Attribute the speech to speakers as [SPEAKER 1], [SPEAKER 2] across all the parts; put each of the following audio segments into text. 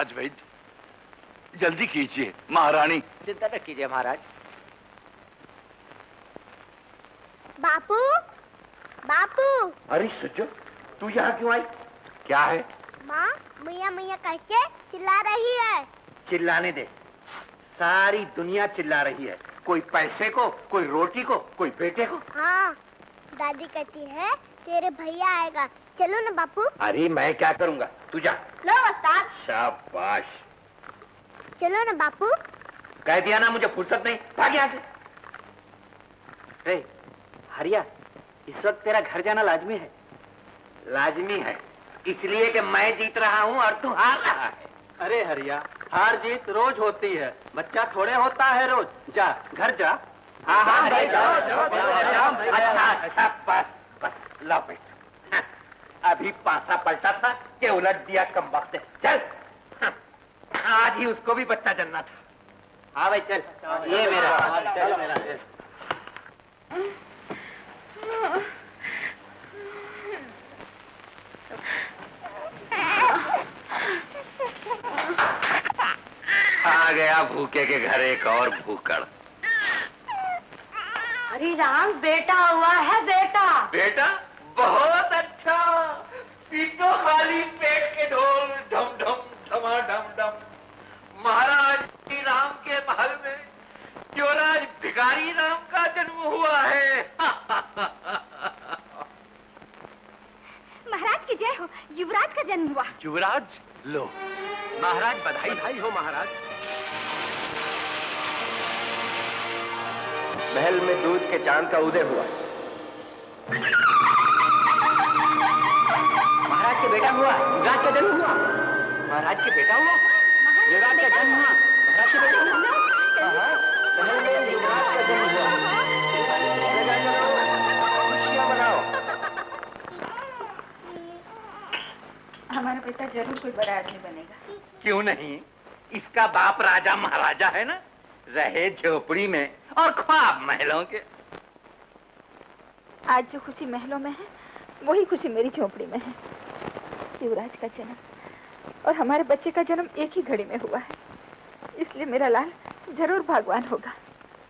[SPEAKER 1] राजवैद्य, जल्दी कीजिए। महारानी।
[SPEAKER 2] चिंता न कीजिए महाराज।
[SPEAKER 3] बापू, बापू।
[SPEAKER 4] अरे सज्जो, तू यहाँ क्यों आई? क्या है?
[SPEAKER 3] माँ मैया मैया करके चिल्ला रही है।
[SPEAKER 4] चिल्लाने दे, सारी दुनिया चिल्ला रही है। कोई पैसे को, कोई रोटी को, कोई बेटे को।
[SPEAKER 3] हाँ, दादी कहती है तेरे भैया आएगा, चलो ना बापू।
[SPEAKER 4] अरे मैं क्या करूँगा, तू जा।
[SPEAKER 3] लो उस्ताद।
[SPEAKER 4] शाबाश।
[SPEAKER 3] चलो ना बापू।
[SPEAKER 4] कह दिया ना, मुझे फुर्सत नहीं, भाग यहाँ से।
[SPEAKER 2] हरिया, इस वक्त तेरा घर जाना लाजमी है।
[SPEAKER 4] लाजमी है इसलिए कि मैं जीत रहा हूँ और तू हार रहा है।
[SPEAKER 2] अरे हरिया, हार जीत रोज होती है, बच्चा थोड़े होता है रोज। जा घर जा।
[SPEAKER 4] हाँ हाँ भाई, जाओ। अच्छा अच्छा, बस बस, लो पैसा। अभी पासा पलटा था कि उलट दिया कम वक्त। चल, आज ही उसको भी बच्चा जन्ना था।
[SPEAKER 2] हाँ भाई चल, ये मेरा। चल मेरा।
[SPEAKER 1] आ गया भूखे के घर एक और भूकड़।
[SPEAKER 3] हरी राम, बेटा हुआ है बेटा।
[SPEAKER 4] बेटा बहुत अच्छा। पीटो खाली पेट के ढोल, ढम ढम ढमा ढम ढम। महाराज श्री राम के महल में युवराज भिखारी राम का जन्म हुआ है।
[SPEAKER 3] महाराज की जय हो, युवराज का जन्म हुआ।
[SPEAKER 1] युवराज? लो
[SPEAKER 4] महाराज, बधाई हो महाराज। महल में दूध के चांद का उदय हुआ।
[SPEAKER 2] महाराज के बेटा हुआ, युवराज का जन्म हुआ। महाराज के बेटा हुआ, युवराज का जन्म हुआ। महाराज के बेटा हुआ, महल में युवराज का जन्म हुआ।
[SPEAKER 4] खुशियां मनाओ।
[SPEAKER 5] हमारा बेटा जरूर कोई बड़ा आदमी बनेगा।
[SPEAKER 4] क्यों नहीं, इसका बाप राजा महाराजा है ना। रहे झोपड़ी में और ख्वाब महलों के।
[SPEAKER 5] आज जो खुशी महलों में है, वही खुशी मेरी झोपड़ी में है। युवराज का जन्म और हमारे बच्चे का जन्म एक ही घड़ी में हुआ है, इसलिए मेरा लाल जरूर भगवान होगा।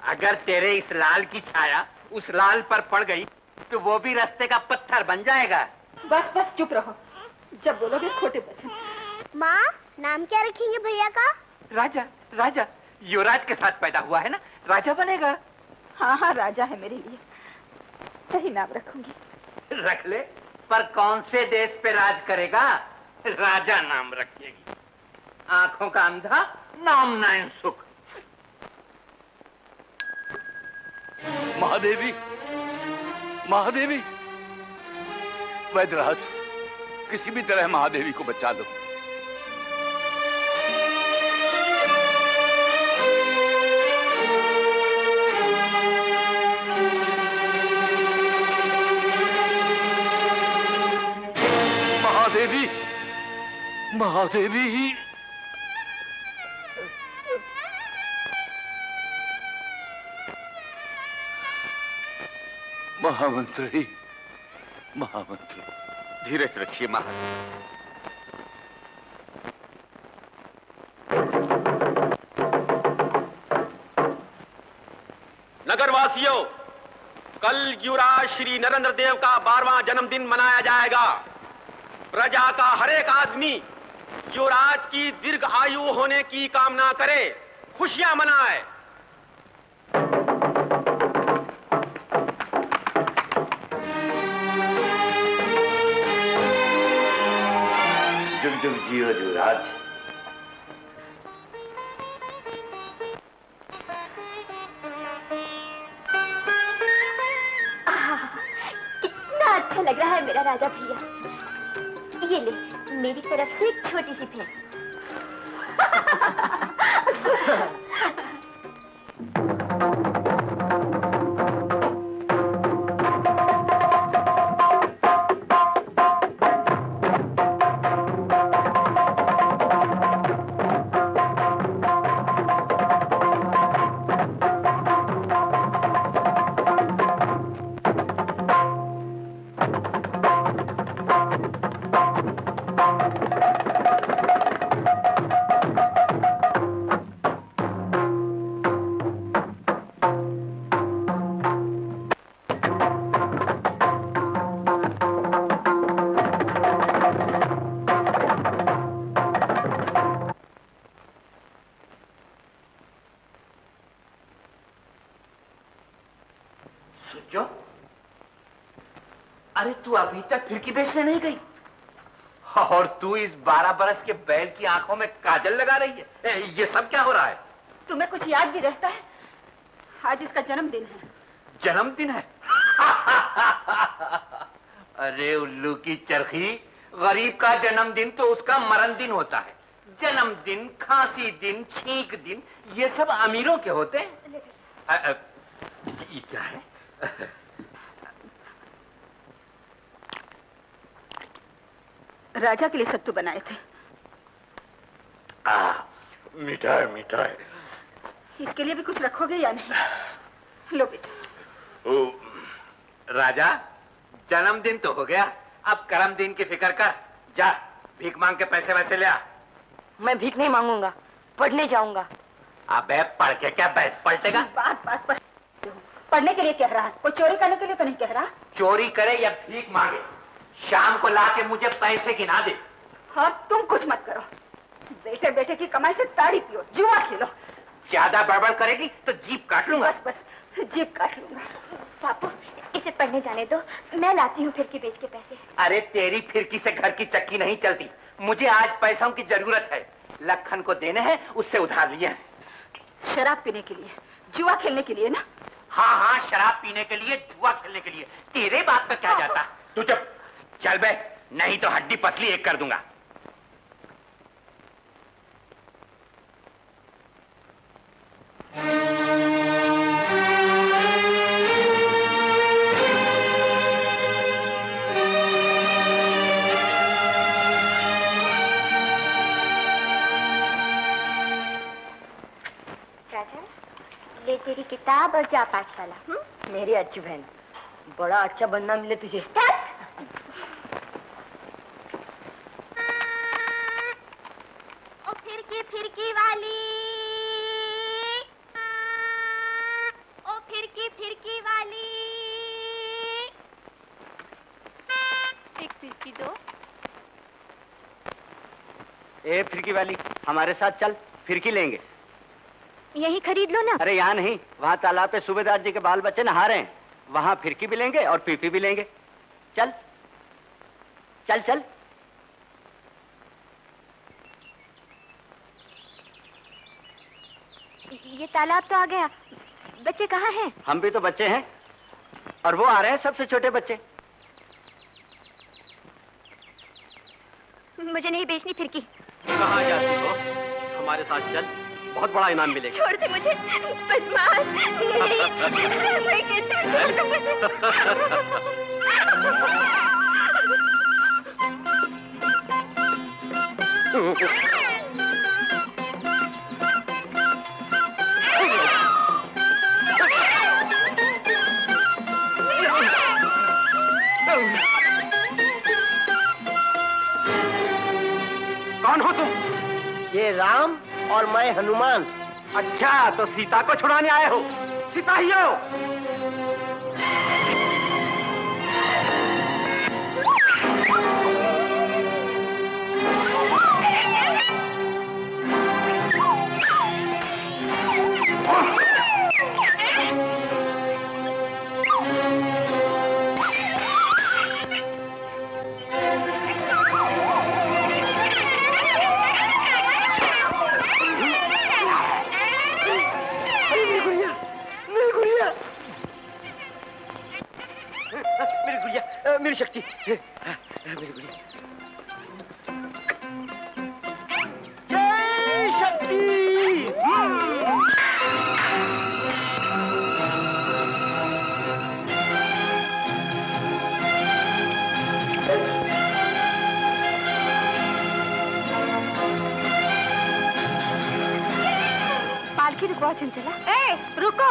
[SPEAKER 4] अगर तेरे इस लाल की छाया उस लाल पर पड़ गई तो वो भी रास्ते का पत्थर बन जाएगा।
[SPEAKER 5] बस बस चुप रहो, जब बोलोगे खोटे वचन।
[SPEAKER 3] माँ, नाम क्या रखेंगे भैया का?
[SPEAKER 4] राजा। राजा युवराज के साथ पैदा हुआ है ना, राजा बनेगा।
[SPEAKER 5] हाँ हाँ, राजा है मेरे लिए, सही नाम रखूंगी।
[SPEAKER 4] रख ले, पर कौन से देश पे राज करेगा? राजा नाम रखेगी। आंखों का अंधा, नाम नाइन सुख।
[SPEAKER 1] महादेवी, महादेवी। वैद्यराज, किसी भी तरह महादेवी को बचा लो। महादेवी, महादेवी। महामंत्र ही महामंत्र।
[SPEAKER 4] धीरज रखिए महाराज।
[SPEAKER 6] नगरवासियों, कल युवराज श्री नरेंद्र देव का 12वां जन्मदिन मनाया जाएगा। प्रजा का हर एक आदमी युवराज की दीर्घ आयु होने की कामना करे, खुशियां मनाए।
[SPEAKER 4] जुग जुग जियो युवराज।
[SPEAKER 3] कितना अच्छा लग रहा है मेरा राजा भैया। ये ले, मेरी तरफ से एक छोटी सी भेंट।
[SPEAKER 4] सुजो, अरे तू अभी तक फिरकी बेचने नहीं गई और तू इस 12 बरस के बैल की आंखों में काजल लगा रही है। ये सब क्या हो रहा है?
[SPEAKER 5] तुम्हें कुछ याद भी रहता है? आज इसका जन्मदिन है।
[SPEAKER 4] जन्मदिन है? अरे उल्लू की चरखी, गरीब का जन्मदिन तो उसका मरण दिन होता है। जन्मदिन, खांसी दिन, छींक दिन, ये सब अमीरों के होते हैं। ये क्या है?
[SPEAKER 5] राजा के लिए सत्तू बनाए थे।
[SPEAKER 4] मिठाई मिठाई।
[SPEAKER 5] इसके लिए भी कुछ रखोगे या नहीं? लो बेटा।
[SPEAKER 4] राजा, जन्मदिन तो हो गया, अब कर्म दिन की फिक्र कर। जा भीख मांग के पैसे वैसे ले आ।
[SPEAKER 7] मैं भीख नहीं मांगूंगा, पढ़ने जाऊंगा।
[SPEAKER 4] अबे पढ़ के क्या बैठ पलटेगा?
[SPEAKER 5] बात बात पर पढ़ने के लिए कह रहा है, कोई चोरी करने के लिए तो नहीं कह रहा।
[SPEAKER 4] चोरी करे या भीख मांगे, शाम को लाके मुझे पैसे गिना दे।
[SPEAKER 5] और तुम कुछ मत करो, बेटे बेटे की कमाई से ताड़ी पियो, जुआ खेलो।
[SPEAKER 4] ज्यादा बड़बड़ करेगी तो जीभ काट लूंगा।
[SPEAKER 5] बस बस जीभ काट लूंगा।
[SPEAKER 3] बापू, इसे पढ़ने जाने दो, मैं लाती हूँ फिरकी बेच के पैसे।
[SPEAKER 4] अरे तेरी फिरकी से घर की चक्की नहीं चलती, मुझे आज पैसों की जरूरत है। लखन को देने हैं, उससे उधार लिए हैं।
[SPEAKER 5] शराब पीने के लिए, जुआ खेलने के लिए ना?
[SPEAKER 4] हाँ हाँ, शराब पीने के लिए, जुआ खेलने के लिए। तेरे बात का क्या जाता? तू चुप चल बे, नहीं तो हड्डी पसली एक कर दूंगा।
[SPEAKER 3] ले तेरी किताब और जा पाठशाला।
[SPEAKER 7] मेरी अच्छी बहन, बड़ा अच्छा बनना मिले तुझे।
[SPEAKER 3] ओ फिरकी फिरकी वाली, ओ फिरकी फिरकी वाली, एक फिरकी दो।
[SPEAKER 2] ए फिरकी वाली, हमारे साथ चल, फिरकी लेंगे।
[SPEAKER 3] यही खरीद लो ना।
[SPEAKER 2] अरे यहाँ नहीं, वहाँ तालाब पे सूबेदार जी के बाल बच्चे नहा रहे हैं, वहाँ फिरकी भी लेंगे और पीपी भी लेंगे। चल चल चल।
[SPEAKER 3] ये तालाब तो आ गया, बच्चे कहाँ हैं?
[SPEAKER 2] हम भी तो बच्चे हैं और वो आ रहे हैं सबसे छोटे बच्चे।
[SPEAKER 3] मुझे नहीं बेचनी फिरकी।
[SPEAKER 6] कहाँ जाती हो? हमारे साथ चल, बहुत बड़ा इनाम मिलेगा।
[SPEAKER 3] छोड़ दे मुझे, बदमाश। मैं कहती
[SPEAKER 6] कौन हो तुम?
[SPEAKER 2] ये राम और मैं हनुमान।
[SPEAKER 6] अच्छा, तो सीता को छुड़ाने आए हो? सिपाहियों!
[SPEAKER 2] मेरी शक्ति, मेरी गुड़िया। जय शक्ति।
[SPEAKER 3] पालकी रुकवाओ चंचला। ए, रुको।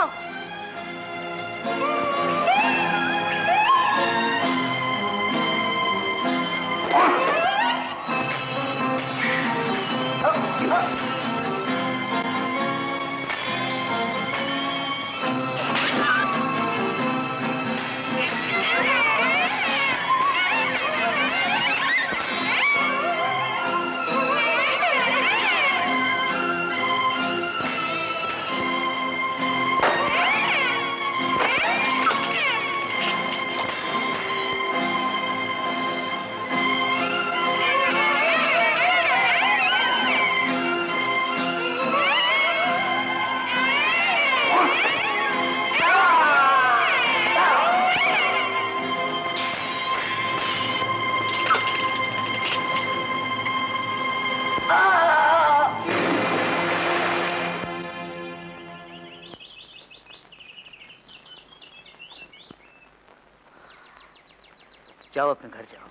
[SPEAKER 2] जाओ अपने घर जाओ।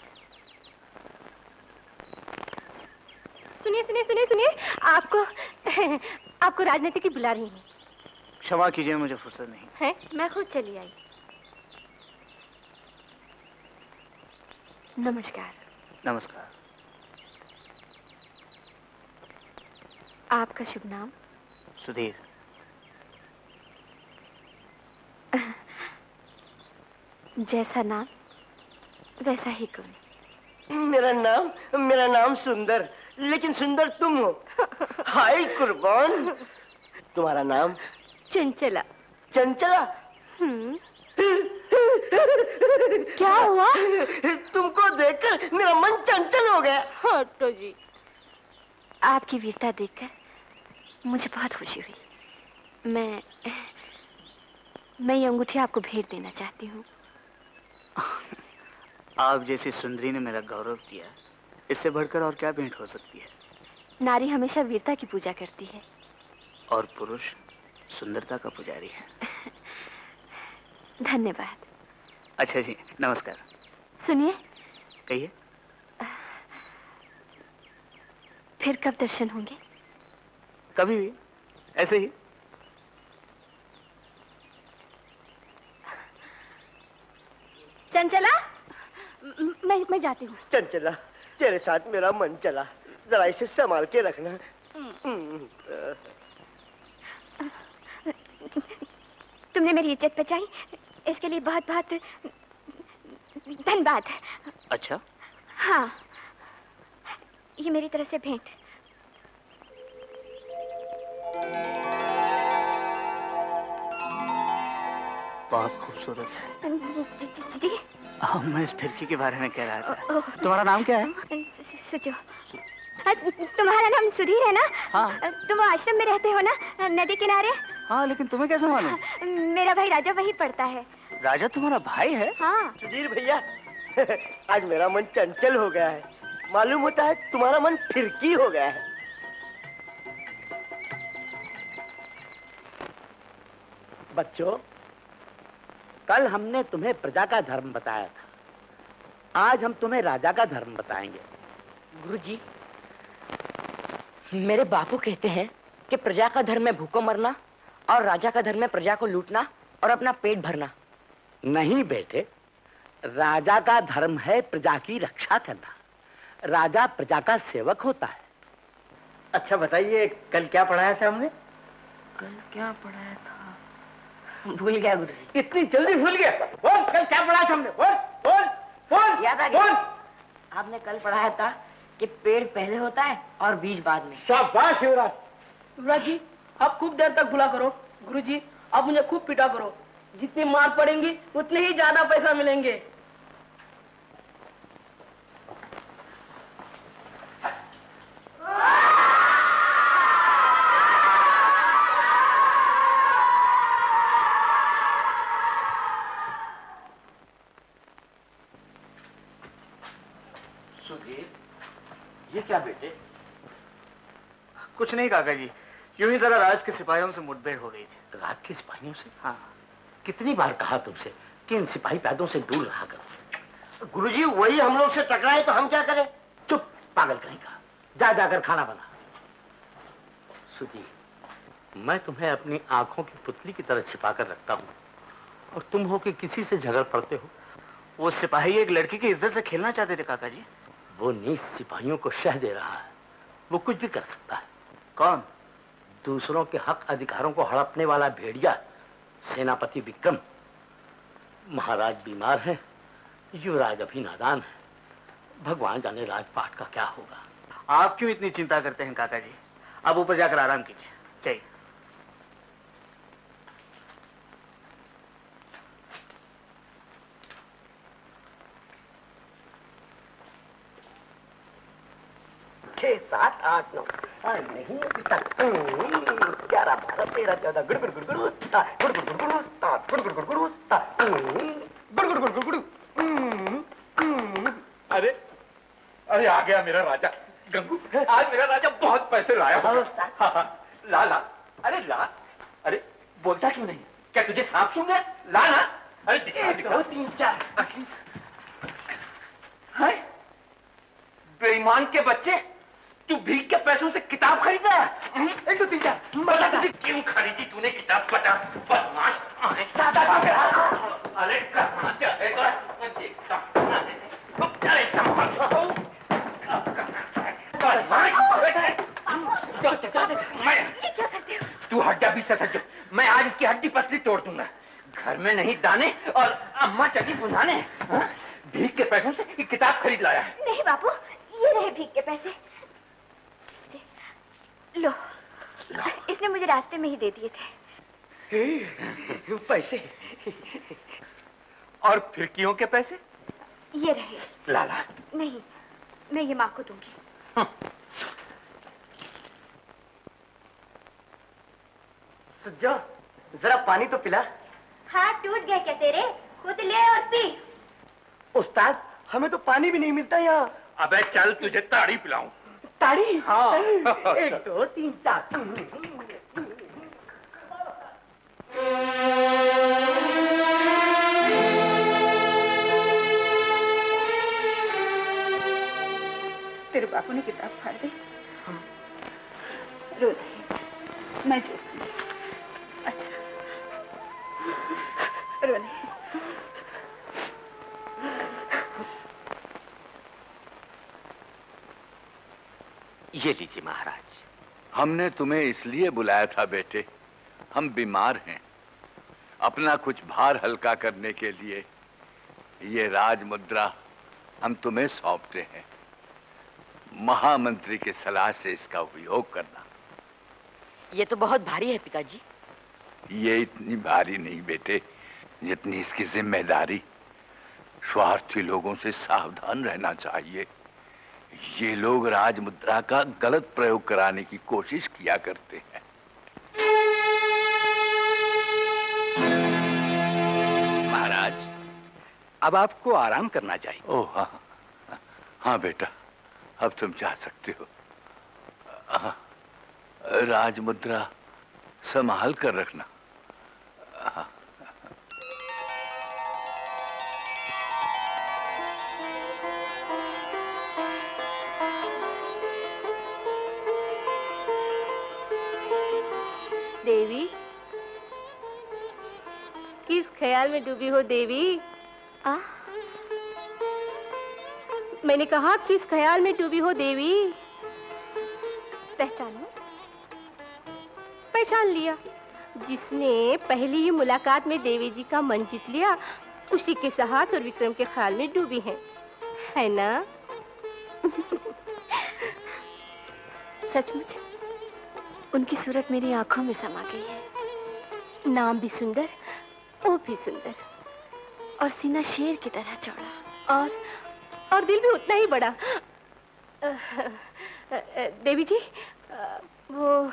[SPEAKER 3] सुनिए सुनिए सुनिए सुनिए, आपको राजनीति की बुला रही है।
[SPEAKER 2] क्षमा कीजिए, मुझे फुर्सत नहीं
[SPEAKER 3] है। मैं खुद चली आई। नमस्कार।
[SPEAKER 2] नमस्कार।
[SPEAKER 3] आपका शुभ नाम?
[SPEAKER 2] सुधीर।
[SPEAKER 3] जैसा नाम वैसा ही गुण।
[SPEAKER 7] मेरा नाम सुंदर, लेकिन सुंदर तुम हो। हाय कुर्बान। तुम्हारा नाम?
[SPEAKER 3] चंचला।
[SPEAKER 7] चंचला?
[SPEAKER 3] क्या हुआ?
[SPEAKER 7] तुमको देखकर मेरा मन चंचल हो गया।
[SPEAKER 3] हटो जी। आपकी वीरता देखकर मुझे बहुत खुशी हुई। मैं ये अंगूठी आपको भेंट देना चाहती हूँ।
[SPEAKER 2] आप जैसी सुंदरी ने मेरा गौरव किया, इससे बढ़कर और क्या भेंट हो सकती है?
[SPEAKER 3] नारी हमेशा वीरता की पूजा करती है
[SPEAKER 2] और पुरुष सुंदरता का पुजारी है।
[SPEAKER 3] धन्यवाद।
[SPEAKER 2] अच्छा जी, नमस्कार।
[SPEAKER 3] सुनिए।
[SPEAKER 2] कहिए।
[SPEAKER 3] फिर कब दर्शन होंगे?
[SPEAKER 2] कभी भी, ऐसे ही।
[SPEAKER 3] चंचला, मैं जाती हूँ।
[SPEAKER 7] चंचला, तेरे साथ मेरा मन चला, जरा इसे संभाल के रखना।
[SPEAKER 3] तुमने मेरी इज्जत बचाई, इसके लिए बहुत बहुत धन्यवाद।
[SPEAKER 2] अच्छा।
[SPEAKER 3] हाँ, ये मेरी तरफ से भेंट।
[SPEAKER 2] बहुत खूबसूरत है।
[SPEAKER 3] जी?
[SPEAKER 2] मैं इस फिरकी के बारे में कह रहा था। तुम्हारा नाम क्या है?
[SPEAKER 3] सुजो। तुम्हारा नाम सुधीर है ना?
[SPEAKER 2] हाँ।
[SPEAKER 3] तुम आश्रम में रहते हो ना, नदी किनारे?
[SPEAKER 2] हाँ, लेकिन तुम्हें कैसे मालूम?
[SPEAKER 3] मेरा भाई राजा वहीं पढ़ता है।
[SPEAKER 2] राजा तुम्हारा भाई है?
[SPEAKER 3] हाँ।
[SPEAKER 7] सुधीर भैया, आज मेरा मन चंचल हो गया है। मालूम होता है तुम्हारा मन फिरकी हो गया है।
[SPEAKER 8] बच्चों, कल हमने तुम्हें प्रजा का धर्म बताया था, आज हम तुम्हें राजा का धर्म बताएंगे।
[SPEAKER 7] गुरुजी, मेरे बापू कहते हैं कि प्रजा का धर्म है भूखों मरना और राजा का धर्म है प्रजा को लूटना और अपना पेट भरना।
[SPEAKER 8] नहीं बेटे, राजा का धर्म है प्रजा की रक्षा करना। राजा प्रजा का सेवक होता है।
[SPEAKER 7] अच्छा बताइए, कल क्या पढ़ाया था हमने? कल क्या पढ़ाया था? भूल गया गुरुजी।
[SPEAKER 8] इतनी जल्दी भूल गया? बोल, कल क्या पढ़ाया था हमने? बोल बोल बोल।
[SPEAKER 7] याद आ गया? आपने कल पढ़ाया था कि पेड़ पहले होता है और बीज बाद में।
[SPEAKER 8] शाबाश युवराज।
[SPEAKER 9] युवराज जी, आप खूब देर तक भुला करो। गुरुजी, आप मुझे खूब पीटा करो। जितनी मार पड़ेंगी उतने ही ज्यादा पैसा मिलेंगे।
[SPEAKER 8] सुधीर, ये क्या बेटे?
[SPEAKER 2] कुछ नहीं काका जी, यूं ही जरा राज के सिपाहियों से मुठभेड़ हो गई थी।
[SPEAKER 8] राज के सिपाहियों से?
[SPEAKER 2] हाँ।
[SPEAKER 8] कितनी बार कहा तुमसे कि इन सिपाही पैदों से दूर रहा करो।
[SPEAKER 7] गुरुजी, वही हम लोग से टकराए तो हम क्या करें?
[SPEAKER 8] चुप, पागल कहीं का। जा जाकर खाना बना। सुधीर, मैं तुम्हें अपनी आंखों की पुतली की तरह छिपा कर रखता हूँ और तुम हो कि किसी से झगड़ पड़ते हो।
[SPEAKER 2] वो सिपाही एक लड़की की इज्जत से खेलना चाहते थे काका जी।
[SPEAKER 8] वो नीच सिपाहियों को शह दे रहा है। वो कुछ भी कर सकता है।
[SPEAKER 2] कौन?
[SPEAKER 8] दूसरों के हक अधिकारों को हड़पने वाला भेड़िया सेनापति विक्रम। महाराज बीमार हैं, युवराज अभी नादान है। भगवान जाने राजपाट का क्या होगा।
[SPEAKER 2] आप क्यों इतनी चिंता करते हैं काका जी? अब ऊपर जाकर आराम कीजिए। चाहिए।
[SPEAKER 7] छह, सात, आठ, नौ। नहीं, 11, 12, 13, 14, गुड़ गुड़ गुड़ गुड़ गुड़ गुड़ गुड़ गुड़ गुड़ गुड़ गुड़ गुड़ गुड़ गुड़ गुड़।
[SPEAKER 4] अरे अरे, आ गया मेरा राजा गंगू। आज मेरा राजा बहुत पैसे लाया होगा। हाँ, ला ला। अरे ला। अरे बोलता क्यों नहीं? क्या तुझे सांप सूंघ गया? ला ना। अरे दिखा दिखा।
[SPEAKER 7] 3, 4।
[SPEAKER 4] है? बेईमान के बच्चे, तू भीख के पैसों से किताब खरीदा है?
[SPEAKER 7] 1 2 3 4
[SPEAKER 4] बता तुझे क्यों खरीदी तूने किताब? बता। बदमाश। अरे कहाँ जाएगा? देखता अरे संभाल। तू हड्डा भी सच, मैं आज इसकी हड्डी पसली तोड़ दूंगा। घर में नहीं दाने और अम्मा चली बुझाने। भीख के पैसों से ये किताब खरीद लाया है।
[SPEAKER 3] नहीं बापू, ये रहे भीख के पैसे। लो, इसने मुझे रास्ते में ही दे दिए थे।
[SPEAKER 7] पैसे
[SPEAKER 4] और फिरकियों के पैसे?
[SPEAKER 3] ये रहे।
[SPEAKER 4] लाला
[SPEAKER 3] नहीं, मैं ये माँ को दूंगी।
[SPEAKER 7] सुज्जो, जरा पानी तो पिला।
[SPEAKER 3] हाथ टूट गया क्या तेरे? खुद ले और पी।
[SPEAKER 7] उस्ताद, हमें तो पानी भी नहीं मिलता यहाँ।
[SPEAKER 4] अबे चल तुझे ताड़ी पिलाऊं।
[SPEAKER 7] ताड़ी?
[SPEAKER 4] हाँ।
[SPEAKER 7] 1 2 3 4।
[SPEAKER 5] तेरे बापू ने किताब फाड़ दी। रो नहीं, मैं जोड़ूंगी। अच्छा, रो नहीं।
[SPEAKER 1] ये लीजिए महाराज।
[SPEAKER 10] हमने तुम्हें इसलिए बुलाया था बेटे, हम बीमार हैं। अपना कुछ भार हल्का करने के लिए ये राज मुद्रा हम तुम्हें सौंपते हैं। महामंत्री की सलाह से इसका उपयोग करना।
[SPEAKER 11] ये तो बहुत भारी है पिताजी।
[SPEAKER 10] ये इतनी भारी नहीं बेटे, जितनी इसकी जिम्मेदारी। स्वार्थी लोगों से सावधान रहना चाहिए। ये लोग राज मुद्रा का गलत प्रयोग कराने की कोशिश किया करते हैं।
[SPEAKER 8] महाराज, अब आपको आराम करना चाहिए।
[SPEAKER 10] ओह हाँ, हाँ बेटा, अब तुम जा सकते हो। राज मुद्रा संभाल कर रखना।
[SPEAKER 12] देवी, किस ख्याल में डूबी हो देवी? मैंने कहा किस ख्याल में डूबी हो देवी?
[SPEAKER 3] पहचानो?
[SPEAKER 12] पहचान लिया। जिसने पहली ही मुलाकात में देवी जी का मन जीत लिया, उसी के साहस और विक्रम के ख्याल में डूबी है ना?
[SPEAKER 3] सचमुच उनकी सूरत मेरी आंखों में समा गई है।
[SPEAKER 12] नाम भी सुंदर, वो भी सुंदर,
[SPEAKER 3] और सीना शेर की तरह चौड़ा,
[SPEAKER 12] और दिल भी उतना ही बड़ा। देवी जी, वो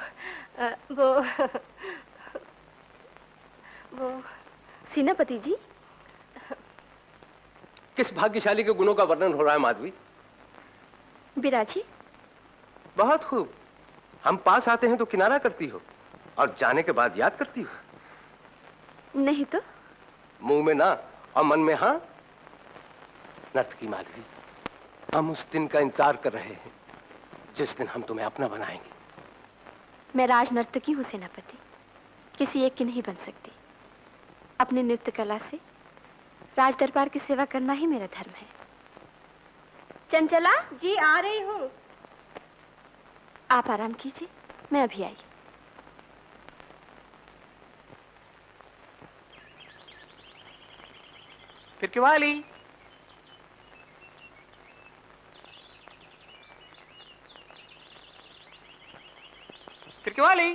[SPEAKER 3] सेनापति जी।
[SPEAKER 6] किस भाग्यशाली के गुणों का वर्णन हो रहा है माधवी?
[SPEAKER 3] बिराजी।
[SPEAKER 6] बहुत खूब। हम पास आते हैं तो किनारा करती हो, और जाने के बाद याद करती हो।
[SPEAKER 3] नहीं तो?
[SPEAKER 6] मुंह में ना और मन में हाँ। नर्तकी माधवी, हम उस दिन का इंतजार कर रहे हैं जिस दिन हम तुम्हें अपना बनाएंगे।
[SPEAKER 3] मैं राज नर्तकी हूँ सेनापति, किसी एक की नहीं बन सकती। अपनी नृत्य कला से राज दरबार की सेवा करना ही मेरा धर्म है।
[SPEAKER 12] चंचला जी, आ रही हूँ।
[SPEAKER 3] आप आराम कीजिए, मैं अभी आई।
[SPEAKER 8] फिर क्यों वाली? फिर क्यों वाली?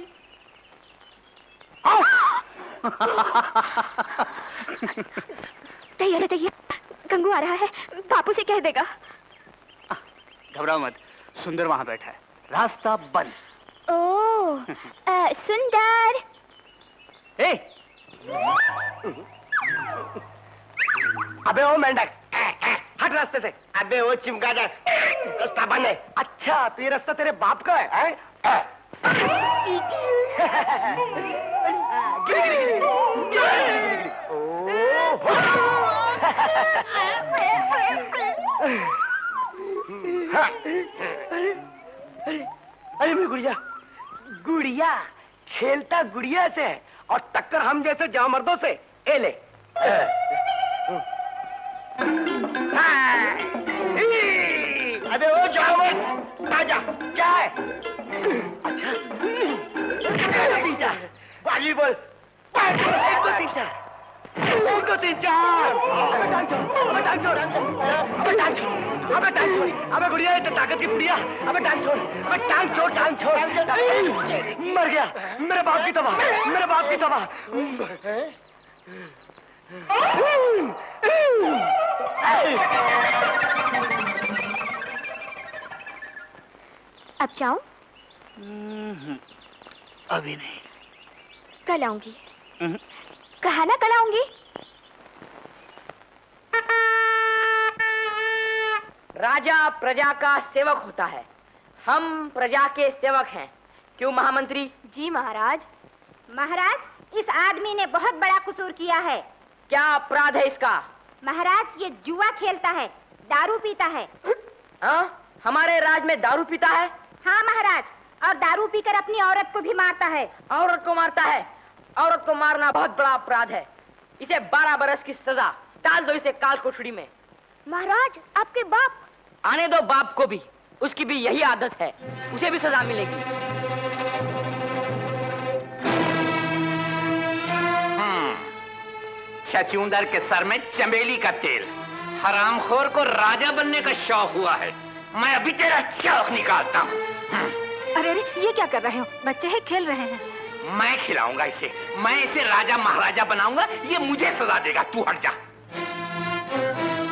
[SPEAKER 3] तैयार है, गंगू आ रहा है, बापू से कह देगा।
[SPEAKER 8] घबराओ मत, सुंदर वहां बैठा है, रास्ता बंद।
[SPEAKER 3] ओह, सुंदर।
[SPEAKER 7] ए! अबे ओ मेंढक, हट रास्ते से। अबे ओ चिमगादड़, रास्ता बंद है। अच्छा, तो ये रास्ता तेरे बाप का है? गिरी। गुड़िया खेलता गुड़िया से और टक्कर हम जैसे जामर्दों से। ए ले। अबे ओ जामर्द आजा। क्या है? अच्छा वॉलीबॉल। एक दो तीन चार। एक दो तीन चार। अबे टांग छोड़। अबे गुड़िया ये तो ताकत की गुड़िया। अबे टांग छोड़। मर गया। मेरे बाप की तबाह।
[SPEAKER 3] अब जाऊं?
[SPEAKER 7] अभी नहीं।
[SPEAKER 3] कल आऊंगी। कहा ना कल आऊंगी।
[SPEAKER 11] राजा प्रजा का सेवक होता है, हम प्रजा के सेवक हैं। क्यों महामंत्री?
[SPEAKER 3] जी महाराज।
[SPEAKER 13] महाराज, इस आदमी ने बहुत बड़ा कसूर किया है।
[SPEAKER 11] क्या अपराध है इसका?
[SPEAKER 13] महाराज, ये जुआ खेलता है, दारू पीता है।
[SPEAKER 11] हाँ? हमारे राज में दारू पीता है?
[SPEAKER 13] हाँ महाराज, और दारू पीकर अपनी औरत को भी मारता है।
[SPEAKER 11] औरत को मारता है? औरत को मारना बहुत बड़ा अपराध है। इसे 12 बरस की सजा। डाल दो इसे काल कोठरी में।
[SPEAKER 13] महाराज, आपके बाप।
[SPEAKER 11] आने दो बाप को भी, उसकी भी यही आदत है, उसे भी सजा मिलेगी।
[SPEAKER 4] छछूंदर के सर में चमेली का तेल। हरामखोर को राजा बनने का शौक हुआ है। मैं अभी तेरा शौक निकालता हूँ।
[SPEAKER 5] अरे ये क्या कर रहे हो? बच्चे हैं, खेल रहे हैं।
[SPEAKER 4] मैं खिलाऊंगा इसे। मैं इसे राजा महाराजा बनाऊंगा। ये मुझे सजा देगा। तू हट जा।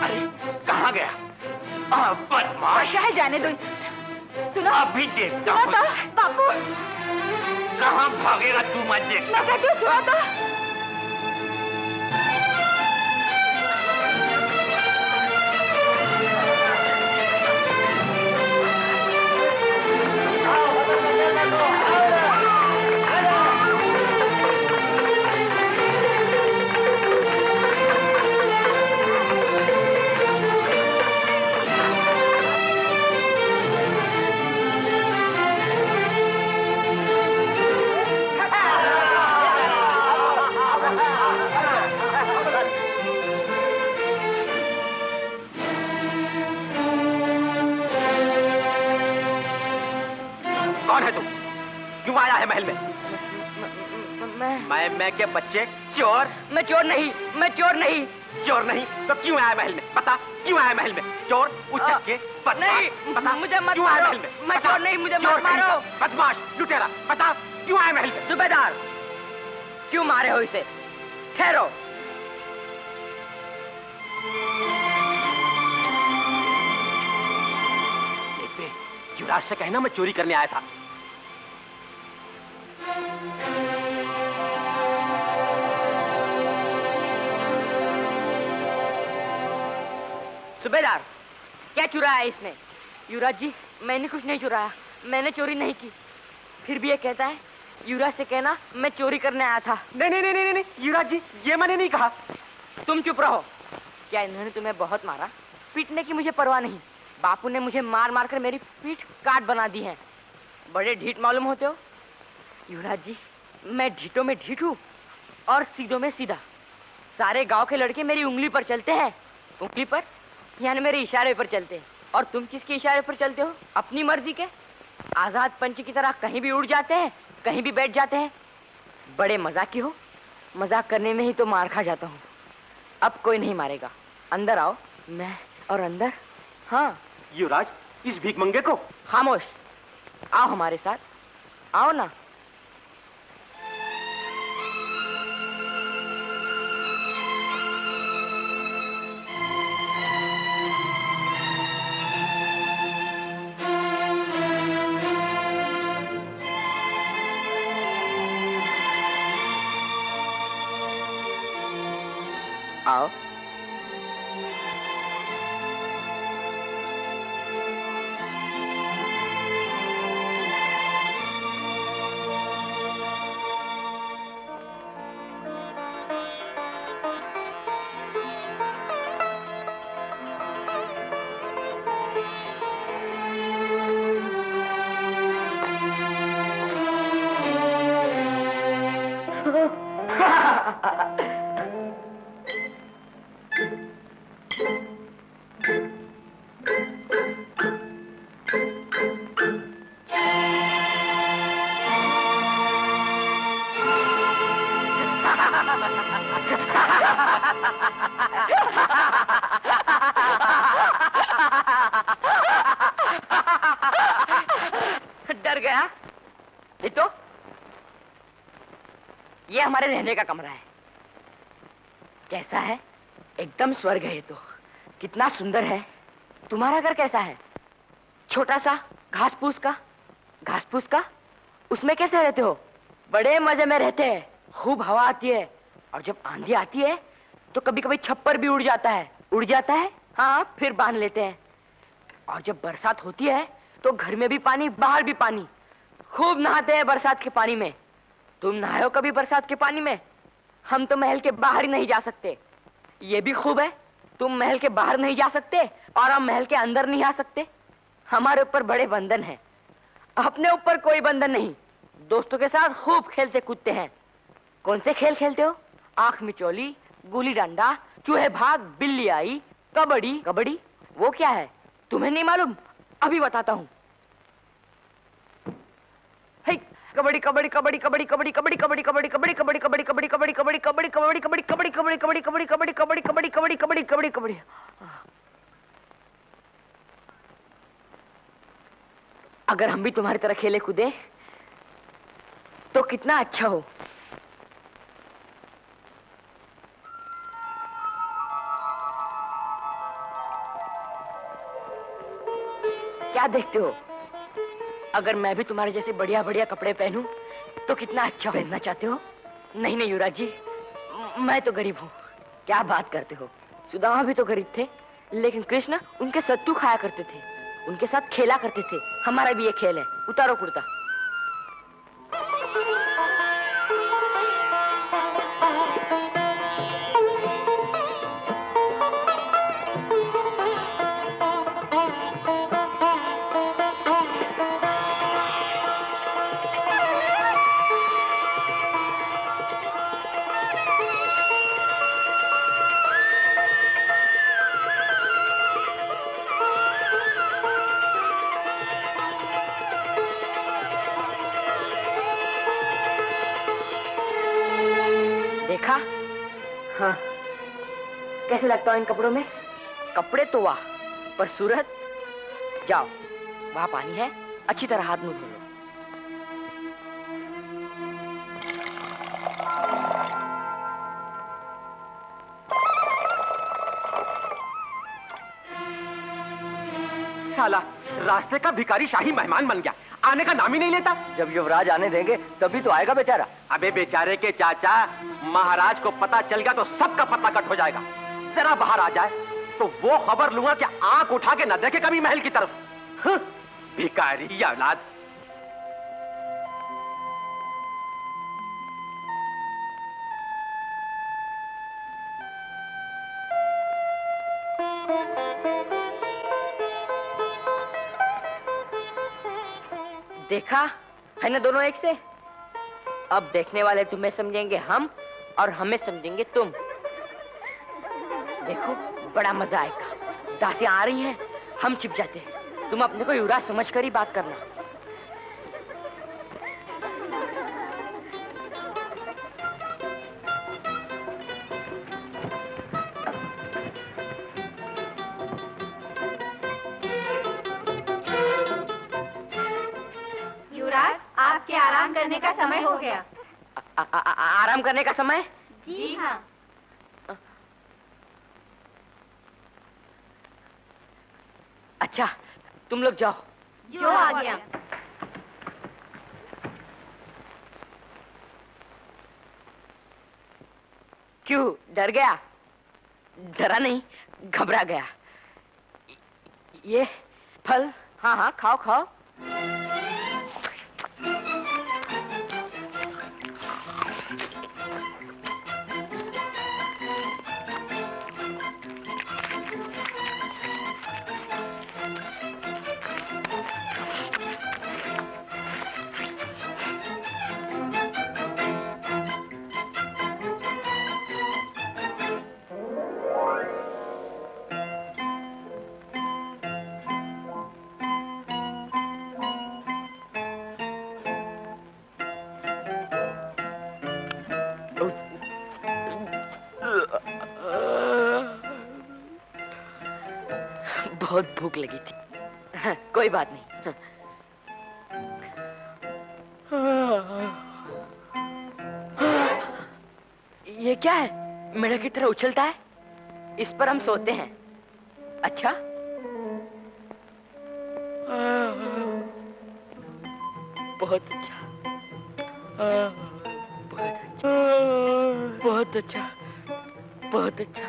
[SPEAKER 4] अरे कहाँ गया? बदमाश।
[SPEAKER 5] चाहे जाने दो। सुनो,
[SPEAKER 4] अभी देखता हूँ।
[SPEAKER 5] बापू
[SPEAKER 4] कहाँ भागेगा तू? मत देख।
[SPEAKER 5] मैं कहती हूँ सुनो तो।
[SPEAKER 6] कौन है तू? क्यों आया है महल में? मैं के बच्चे चोर?
[SPEAKER 11] मैं चोर नहीं।
[SPEAKER 6] चोर नहीं तो क्यों आया महल में? बता, क्यों आया महल में? चोर उचक के
[SPEAKER 11] नहीं,
[SPEAKER 6] बता,
[SPEAKER 11] मुझे मत
[SPEAKER 6] क्यों आया
[SPEAKER 11] मारो।
[SPEAKER 6] महल में?
[SPEAKER 11] मैं चोर नहीं, मुझे मत मारो।
[SPEAKER 6] बदमाश, लुटेरा, बता क्यों आया महल में?
[SPEAKER 11] सूबेदार, क्यों मारे हो इसे? ठहरो।
[SPEAKER 6] युवराज से कहना मैं चोरी करने आया था।
[SPEAKER 11] सूबेदार, क्या चुराया इसने? युवराज जी, मैंने कुछ नहीं चुराया। मैंने चोरी नहीं की। फिर भी ये कहता है युवराज से कहना मैं चोरी करने आया था।
[SPEAKER 6] नहीं, युवराज जी, ये मैंने नहीं कहा।
[SPEAKER 11] तुम चुप रहो। क्या इन्होंने तुम्हें बहुत मारा? पीटने की मुझे परवाह नहीं। बापू ने मुझे मार मार कर मेरी पीठ काट बना दी है। बड़े ढीठ मालूम होते हो। युवराज जी, मैं ढीठों में ढीठ हूँ और सीधों में सीधा। सारे गांव के लड़के मेरी उंगली पर चलते हैं। उंगली पर यानी मेरे इशारे पर चलते हैं। और तुम किसके इशारे पर चलते हो? अपनी मर्जी के। आजाद पंच की तरह कहीं भी उड़ जाते हैं, कहीं भी बैठ जाते हैं। बड़े मजाकी हो। मजाक करने में ही तो मार खा जाता हूँ। अब कोई नहीं मारेगा। अंदर आओ। मैं और अंदर। हाँ
[SPEAKER 6] युवराज, इस भीखमंगे को?
[SPEAKER 11] खामोश। आओ हमारे साथ। आओ ना। आओ। रहने का कमरा है। कैसा है? एकदम स्वर्ग है। तो कितना सुंदर है। तुम्हारा घर कैसा है? छोटा सा घास फूस का। उसमें कैसे रहते हो? बड़े मजे में रहते हैं। खूब हवा आती है और जब आंधी आती है तो कभी कभी छप्पर भी उड़ जाता है। हाँ, फिर बांध लेते हैं। और जब बरसात होती है तो घर में भी पानी, बाहर भी पानी। खूब नहाते हैं बरसात के पानी में। तुम नहाए हो कभी बरसात के पानी में? हम तो महल के बाहर ही नहीं जा सकते। ये भी खूब है, तुम महल के बाहर नहीं जा सकते और हम महल के अंदर नहीं आ सकते। हमारे ऊपर बड़े बंधन हैं, अपने ऊपर कोई बंधन नहीं। दोस्तों के साथ खूब खेलते कूदते हैं। कौन से खेल खेलते हो? आंख मिचौली, गुली डंडा, चूहे भाग, बिल्ली आई, कबड्डी। वो क्या है तुम्हें नहीं मालूम? अभी बताता हूँ। कबड्डी। अगर हम भी तुम्हारी तरह खेले कूदे तो कितना अच्छा हो। क्या देखते हो? अगर मैं भी तुम्हारे जैसे बढ़िया बढ़िया कपड़े पहनूं तो कितना अच्छा पहनना चाहते हो? नहीं युवराज जी, मैं तो गरीब हूँ। क्या बात करते हो? सुदामा भी तो गरीब थे, लेकिन कृष्ण उनके सत्तू खाया करते थे, उनके साथ खेला करते थे। हमारा भी ये खेल है। उतारो कुर्ता। देखा? हाँ, कैसे लगता हूँ इन कपड़ों में? कपड़े तो वाह, पर सूरत? जाओ, वहां पानी है, अच्छी तरह हाथ मुंह धो लो।
[SPEAKER 6] साला रास्ते का भिखारी शाही मेहमान बन गया, आने का नाम ही नहीं लेता।
[SPEAKER 7] जब युवराज आने देंगे तभी तो आएगा बेचारा।
[SPEAKER 6] अबे बेचारे के चाचा, महाराज को पता चल गया तो सबका पता कट हो जाएगा। जरा बाहर आ जाए तो वो खबर लूंगा कि आंख उठा के न देखे कभी महल की तरफ। भिखारी औलाद।
[SPEAKER 11] देखा है ना, दोनों एक से। अब देखने वाले तुम्हें समझेंगे हम और हमें समझेंगे तुम। देखो बड़ा मजा आएगा। दासियां आ रही हैं, हम छिप जाते हैं। तुम अपने को युवराज समझकर ही बात करना।
[SPEAKER 3] आपके आराम करने का समय हो गया।
[SPEAKER 11] आराम करने का समय?
[SPEAKER 3] जी हाँ।
[SPEAKER 11] अच्छा, तुम लोग जाओ।
[SPEAKER 3] जो आ गया।
[SPEAKER 11] क्यों डर गया? डरा नहीं, घबरा गया। ये फल, हाँ हाँ खाओ खाओ। बहुत भूख लगी थी। कोई बात नहीं। क्या है, मेढक की तरह उछलता है? इस पर हम सोते हैं। अच्छा, बहुत अच्छा, बहुत अच्छा, बहुत अच्छा, बहुत अच्छा।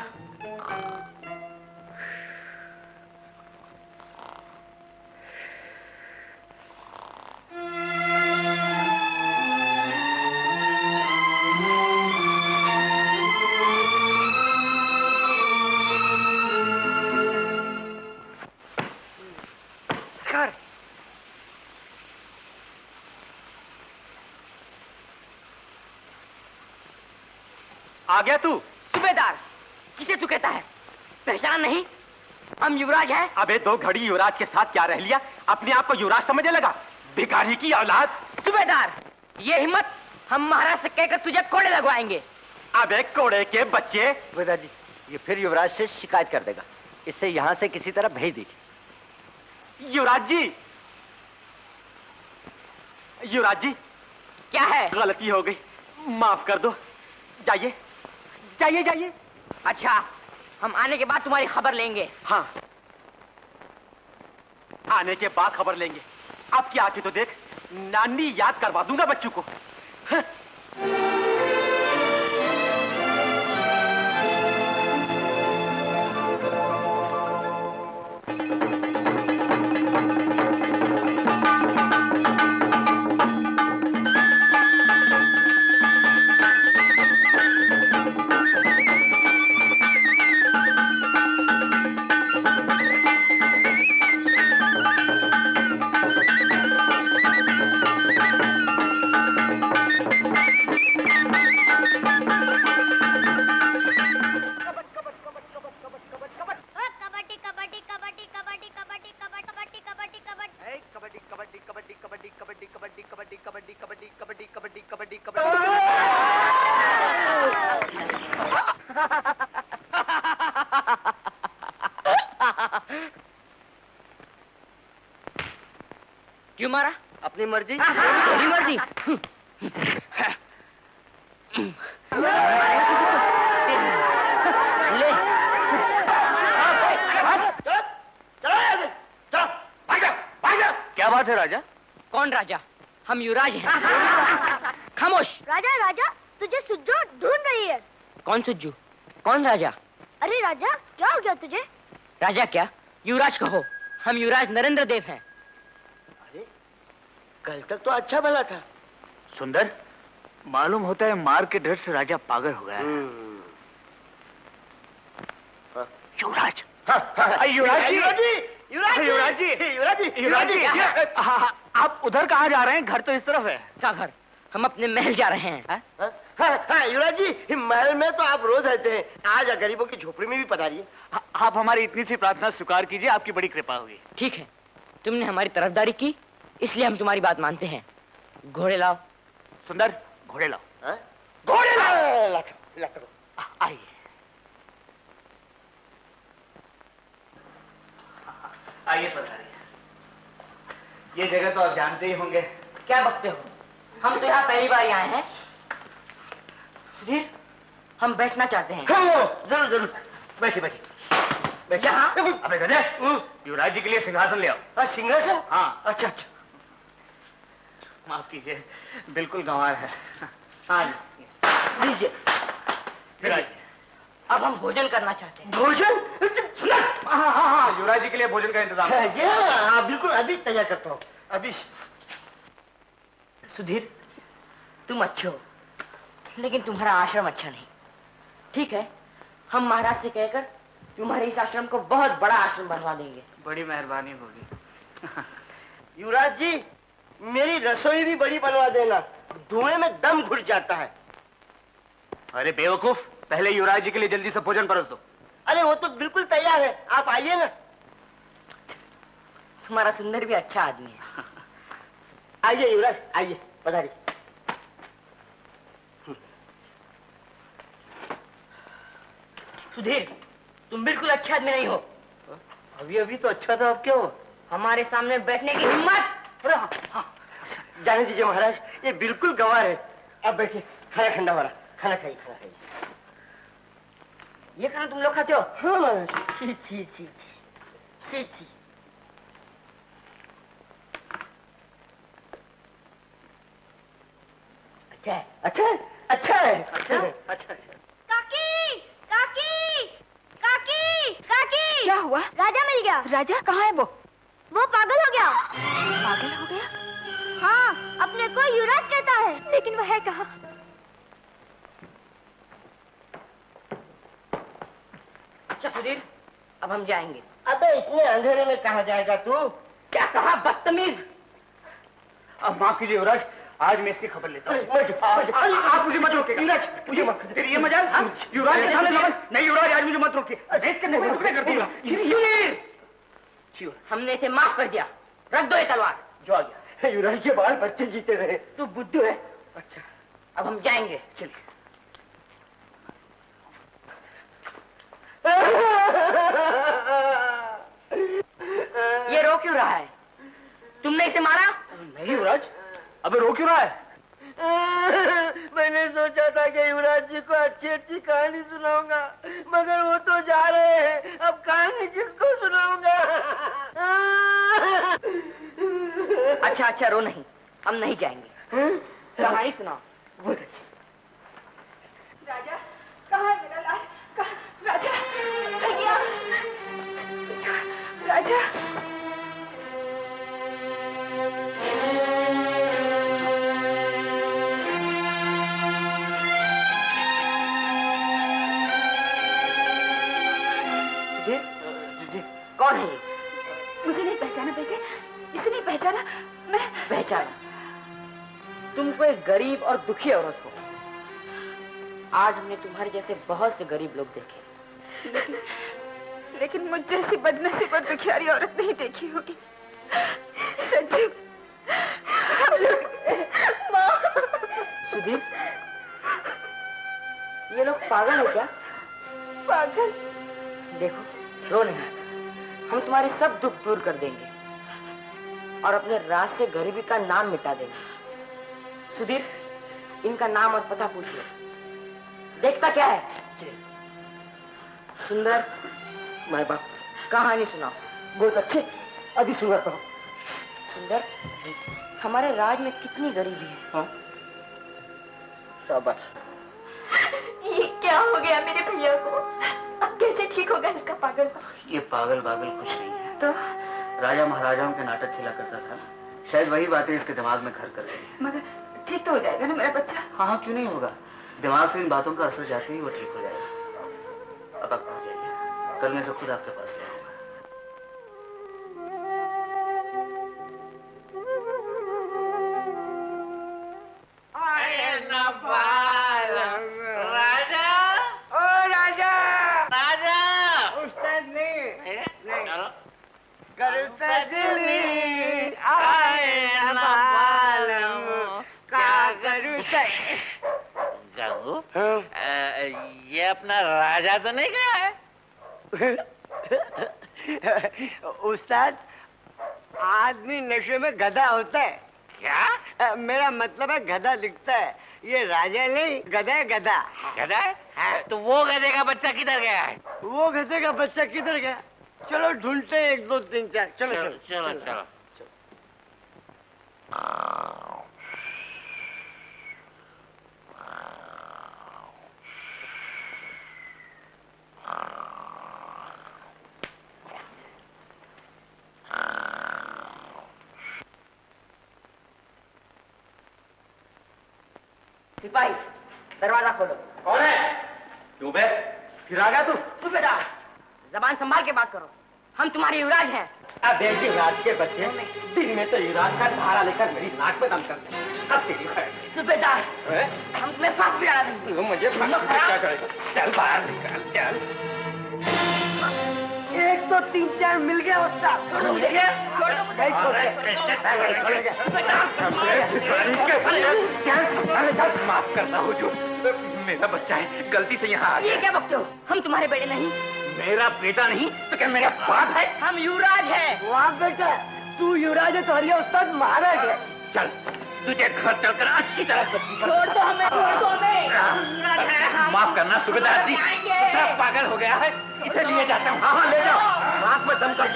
[SPEAKER 6] आ गया तू?
[SPEAKER 11] सूबेदार, किसे तू कहता है? पहचान नहीं? हम युवराज हैं।
[SPEAKER 6] अबे 2 घड़ी युवराज के साथ क्या रह लिया? अपने आप को युवराज समझने लगा? भिखारी की औलाद।
[SPEAKER 11] सूबेदार, ये हिम्मत, हम महाराज से कहकर तुझे कोड़े लगवाएंगे।
[SPEAKER 6] अबे कोड़े के बच्चे।
[SPEAKER 2] सूबेदार जी, ये फिर युवराज से शिकायत कर देगा, इससे यहाँ से किसी तरह भेज दीजिए।
[SPEAKER 6] युवराज जी, युवराज जी,
[SPEAKER 11] क्या है?
[SPEAKER 6] गलती हो गई, माफ कर दो। जाइए जाइए जाइए।
[SPEAKER 11] अच्छा, हम आने के बाद तुम्हारी खबर लेंगे।
[SPEAKER 6] हाँ, आने के बाद खबर लेंगे। अब क्या आके तो देख, नानी याद करवा दूंगा बच्चों को। हाँ।
[SPEAKER 11] क्यों मारा?
[SPEAKER 2] अपनी मर्जी।
[SPEAKER 11] अपनी मर्जी? ले।
[SPEAKER 2] क्या बात है राजा?
[SPEAKER 11] कौन राजा? हम युवराज हैं। खामोश।
[SPEAKER 13] राजा राजा, तुझे सुज्जू ढूंढ रही है।
[SPEAKER 11] कौन सुज्जू? कौन राजा?
[SPEAKER 13] अरे राजा, क्या हो गया तुझे?
[SPEAKER 11] राजा क्या, युवराज कहो। हम युवराज नरेंद्र देव हैं।
[SPEAKER 2] अरे, कल तक तो अच्छा भला था।
[SPEAKER 7] सुंदर, मालूम होता है मार के डर से राजा पागल हो गया है। युवराज।
[SPEAKER 2] युवराज जी, युवराज जी,
[SPEAKER 7] युवराज जी,
[SPEAKER 2] युवराज जी, युवराज जी।
[SPEAKER 7] आप उधर कहाँ जा रहे हैं? घर तो इस तरफ है।
[SPEAKER 11] क्या घर? हम अपने महल जा रहे हैं।
[SPEAKER 2] हाँ, युवराज जी, महल में तो आप रोज रहते हैं, आज गरीबों की झोपड़ी में भी पधारिए।
[SPEAKER 7] आप हमारी इतनी सी प्रार्थना स्वीकार कीजिए, आपकी बड़ी कृपा होगी।
[SPEAKER 11] ठीक है, तुमने हमारी तरफदारी की, इसलिए हम तुम्हारी बात मानते हैं। घोड़े लाओ।
[SPEAKER 7] सुंदर, घोड़े लाओ।
[SPEAKER 2] घोड़े लाओ।
[SPEAKER 7] आइए। आइए पधारिए। ये जगह तो आप जानते ही होंगे।
[SPEAKER 11] क्या बकते हो? हम तो यहाँ पहली बार आए हैं। सुधीर, हम बैठना चाहते हैं।
[SPEAKER 2] जरूर जरूर, बैठिए बैठिए।
[SPEAKER 11] यहाँ?
[SPEAKER 7] अबे गधे, युवराज जी के लिए सिंहासन ले आओ।
[SPEAKER 2] सिंहासन?
[SPEAKER 7] हाँ।
[SPEAKER 2] अच्छा अच्छा।
[SPEAKER 7] माफ कीजिए, बिल्कुल गंवार है।
[SPEAKER 2] हाँ लीजिए।
[SPEAKER 7] युवराज जी,
[SPEAKER 11] अब हम भोजन करना चाहते हैं।
[SPEAKER 2] भोजन?
[SPEAKER 7] हाँ, युवराज जी के लिए भोजन का इंतजाम है।
[SPEAKER 2] जी हाँ, बिल्कुल अभी तैयार करता हूँ, अभी।
[SPEAKER 11] सुधीर, तुम अच्छे हो, लेकिन तुम्हारा आश्रम अच्छा नहीं। ठीक है, हम महाराज से कहकर तुम्हारे इस आश्रम को बहुत बड़ा आश्रम बनवा देंगे।
[SPEAKER 7] बड़ी मेहरबानी होगी।
[SPEAKER 2] युवराज जी, मेरी रसोई भी बड़ी बनवा देना, धुएं में दम घुट जाता है।
[SPEAKER 7] अरे बेवकूफ, पहले युवराज जी के लिए जल्दी से भोजन परोस दो।
[SPEAKER 2] अरे वो तो बिल्कुल तैयार है, आप आइए ना।
[SPEAKER 11] तुम्हारा सुंदर भी अच्छा आदमी है।
[SPEAKER 2] आइए युवराज, आइए, पधारिए।
[SPEAKER 11] सुधीर, तुम बिल्कुल अच्छा आदमी नहीं हो।
[SPEAKER 2] अभी अभी तो अच्छा था, अब क्या हो?
[SPEAKER 11] हमारे सामने बैठने की हिम्मत।
[SPEAKER 2] जाने दीजिए महाराज, ये बिल्कुल गंवार है। अब बैठिए, खाना ठंडा हो रहा, खाना खाइए, खाना खाइए।
[SPEAKER 11] ये खाना तुम लोग खाते हो?
[SPEAKER 7] हाँ महाराज।
[SPEAKER 11] छी छी छी छी छी। अच्छा है,
[SPEAKER 7] अच्छा है, अच्छा है,
[SPEAKER 11] अच्छा अच्छा अच्छा।
[SPEAKER 13] काकी, काकी, काकी, काकी।
[SPEAKER 5] क्या हुआ?
[SPEAKER 13] राजा मिल गया।
[SPEAKER 5] राजा कहाँ है वो
[SPEAKER 13] पागल हो गया।
[SPEAKER 5] पागल हो गया?
[SPEAKER 13] हाँ, अपने को युवराज कहता है।
[SPEAKER 5] लेकिन वह है कहाँ?
[SPEAKER 11] अच्छा सुधीर, अब हम जाएंगे।
[SPEAKER 7] अबे इतने अंधेरे में कहाँ जाएगा तू?
[SPEAKER 11] क्या कहा बदतमीज?
[SPEAKER 2] अब माफ कीजिए युवराज, आज मैं इसकी खबर लेता हूँ। आप मुझे मत रोकिए युवराज, मुझे मत फिर ये मजाल। युवराज नहीं युवराज, आज मुझे मत रोकिए। कर दिया।
[SPEAKER 11] हमने इसे माफ कर दिया, रख दो ये तलवार।
[SPEAKER 2] जो आ गया।
[SPEAKER 7] युवराज के बाल बच्चे जीते रहे।
[SPEAKER 11] तू बुद्धू है।
[SPEAKER 2] अच्छा
[SPEAKER 11] अब हम जाएंगे।
[SPEAKER 2] चलिए।
[SPEAKER 11] ये रो क्यों रहा है? तुमने इसे मारा?
[SPEAKER 2] नहीं युवराज, अबे रो क्यों रहा है?
[SPEAKER 7] मैंने सोचा था कि युवराज जी को अच्छी अच्छी कहानी सुनाऊंगा, मगर वो तो जा रहे हैं। अब कहानी किसको सुनाऊंगा?
[SPEAKER 11] अच्छा अच्छा रो नहीं, हम नहीं जाएंगे। कहानी सुनाओ।
[SPEAKER 7] बहुत अच्छी।
[SPEAKER 5] राजा कहाँ है मेरा लाल? कहाँ? राजा भैया, राजा।
[SPEAKER 11] कौन है ये?
[SPEAKER 5] मुझे नहीं पहचाना बेटे? इसे नहीं पहचाना? मैं
[SPEAKER 11] पहचाना। तुम कोई गरीब और दुखी औरत हो। आज हमने तुम्हारे जैसे बहुत से गरीब लोग देखे,
[SPEAKER 5] लेकिन मुझ जैसी बदनसीब और दुखियारी औरत नहीं देखी होगी। संजू, हम लोग माँ।
[SPEAKER 11] सुधीर, ये लोग पागल है क्या?
[SPEAKER 5] पागल?
[SPEAKER 11] देखो, रो नहीं, हम तुम्हारे सब दुख दूर कर देंगे और अपने राज से गरीबी का नाम मिटा देंगे। सुधीर, इनका नाम और पता पूछ लो। देखता क्या है? सुंदर,
[SPEAKER 7] माय बाप,
[SPEAKER 11] कहानी सुनाओ।
[SPEAKER 7] बहुत अच्छे, अभी सुनाता हूँ।
[SPEAKER 11] सुंदर, हमारे राज में कितनी गरीबी है?
[SPEAKER 7] हाँ? शाबाश।
[SPEAKER 5] ये क्या हो गया मेरे भैया को? अब कैसे ठीक होगा इसका पागल?
[SPEAKER 2] ये पागल कुछ नहीं है।
[SPEAKER 5] तो
[SPEAKER 2] राजा महाराजाओं के नाटक खेला करता था, शायद वही बातें इसके दिमाग में घर कर रही हैं।
[SPEAKER 5] मगर ठीक तो हो जाएगा ना मेरा बच्चा?
[SPEAKER 2] हाँ क्यों नहीं होगा, दिमाग से इन बातों का असर जाते ही वो ठीक हो जाएगा। अब आप पहुंच जाइए, कल मैं सब खुद आपके पास ले आऊंगा।
[SPEAKER 4] राजा, ओ राजा, राजा, उस्ताद नहीं, करता दिल आए ना मालूम क्या करूं। जागू, ये अपना राजा तो नहीं गया है?
[SPEAKER 7] उस्ताद, आदमी नशे में गधा होता है।
[SPEAKER 4] क्या?
[SPEAKER 7] मेरा मतलब है गधा दिखता है। ये राजा नहीं, गधा है, गधा।
[SPEAKER 4] गधा है? तो वो गधे का बच्चा किधर गया है?
[SPEAKER 7] वो गधे का बच्चा किधर गया? चलो ढूंढते हैं, 1 2 3 4। चलो चलो
[SPEAKER 4] चलो चलो।
[SPEAKER 11] सिपाही, दरवाजा खोलो।
[SPEAKER 2] कौन है? क्यों बे? फिर आ गया तू?
[SPEAKER 11] सूबेदार, जबान संभाल के बात करो, हम तुम्हारे युवराज हैं।
[SPEAKER 7] अब युवराज के बच्चे दिन में तो युवराज का धारा लेकर मेरी नाक में दम करते हैं। अब तेरी खैर।
[SPEAKER 11] सूबेदार, हम तुम्हें फांस भी डाला देंगे।
[SPEAKER 7] मुझे क्या करेगा? चल बाहर निकल, चल। 1 2 3 4 मिल गया उस्ताद।
[SPEAKER 11] छोड़ दो मुझे, छोड़ दो मुझे।
[SPEAKER 2] माफ करना हुजूर, मेरा बच्चा है, गलती से यहाँ आ
[SPEAKER 11] ये
[SPEAKER 2] गया।
[SPEAKER 11] क्या बकते हो? हम तुम्हारे बेटे नहीं।
[SPEAKER 2] मेरा बेटा नहीं तो क्या मेरा बाप है?
[SPEAKER 11] हम युवराज हैं।
[SPEAKER 7] वाह बेटा, तू युवराज है तो हरिया उस्ताद महाराज है।
[SPEAKER 2] चल
[SPEAKER 4] तुझे घर चलकर अच्छी तरह
[SPEAKER 9] छोड़ दो हमें, छोड़ दो हमें।
[SPEAKER 4] माफ करना सूबेदार जी, सब पागल हो गया है, इसे लिए जाता हूँ। हाँ ले जाओ, आँख में दम कर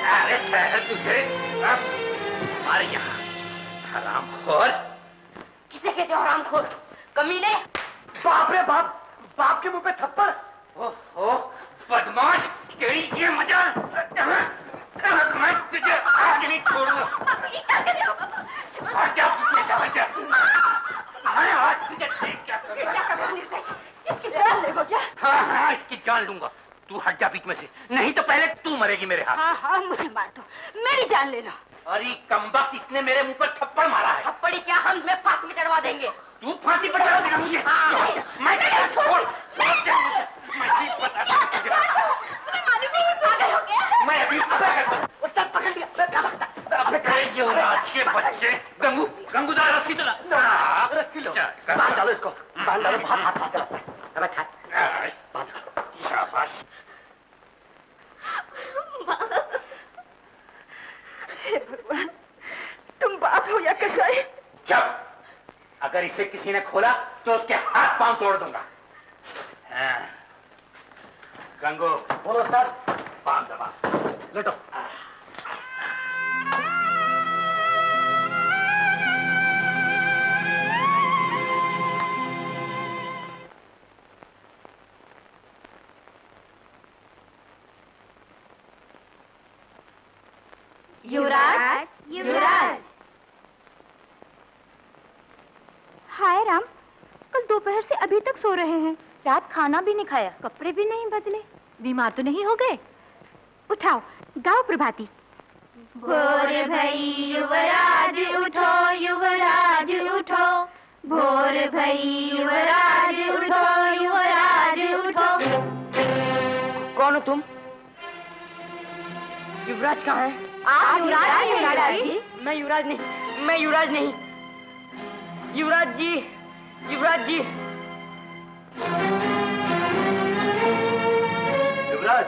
[SPEAKER 4] अरे ठहर तुझे हमारे यहाँ हरामखोर।
[SPEAKER 11] किसे कहते हो हरामखोर? कमीने।
[SPEAKER 4] बाप रे बाप, बाप के मुंह पे थप्पड़। ओहो बदमाश, तेरी ये मजा मैं तुझे आज नहीं छोड़ूंगा। मैं आज तुझे देख क्या करूंगा।
[SPEAKER 5] इसकी जान ले क्या?
[SPEAKER 4] हाँ इसकी जान लूंगा। तू हट जा बीच में से, नहीं तो पहले तू मरेगी मेरे हाथ।
[SPEAKER 5] हाँ मुझे मार दो, मेरी जान ले लो।
[SPEAKER 4] अरे कमबख्त, इसने मेरे मुंह पर थप्पड़ मारा है।
[SPEAKER 11] थप्पड़ी क्या, हम तुम्हें फांसी में चढ़वा देंगे।
[SPEAKER 4] तू फांसी पर चढ़वा देगा मुझे? मैं नहीं छोड़, मैं नहीं बताता तुझे। मैं अभी उस्ताद पकड़ लिया। युवराज के बच्चे, गंगूदार रस्सी तो ला। रस्सी लो, बांध डालो इसको, बांध डालो। बहुत हाथ चला, शाबाश।
[SPEAKER 5] हे भगवान, तुम बाप हो या कसाई?
[SPEAKER 4] जब अगर इसे किसी ने खोला तो उसके हाथ पांव तोड़ दूंगा। गंगू बोलो सर, पांव दबा, लुटो।
[SPEAKER 13] युवराज, युवराज। हाय राम, कल दोपहर से अभी तक सो रहे हैं, रात खाना भी नहीं खाया, कपड़े भी नहीं बदले, बीमार तो नहीं हो गए? उठाओ, गाओ प्रभाती। भोर भई युवराज उठो, युवराज उठो, भोर भई युवराज उठो, युवराज उठो।
[SPEAKER 11] कौन हो तुम? युवराज कहाँ है?
[SPEAKER 13] आप युवराज, युवराज जी?
[SPEAKER 11] मैं युवराज नहीं, मैं युवराज नहीं। युवराज जी, युवराज जी।
[SPEAKER 10] युवराज,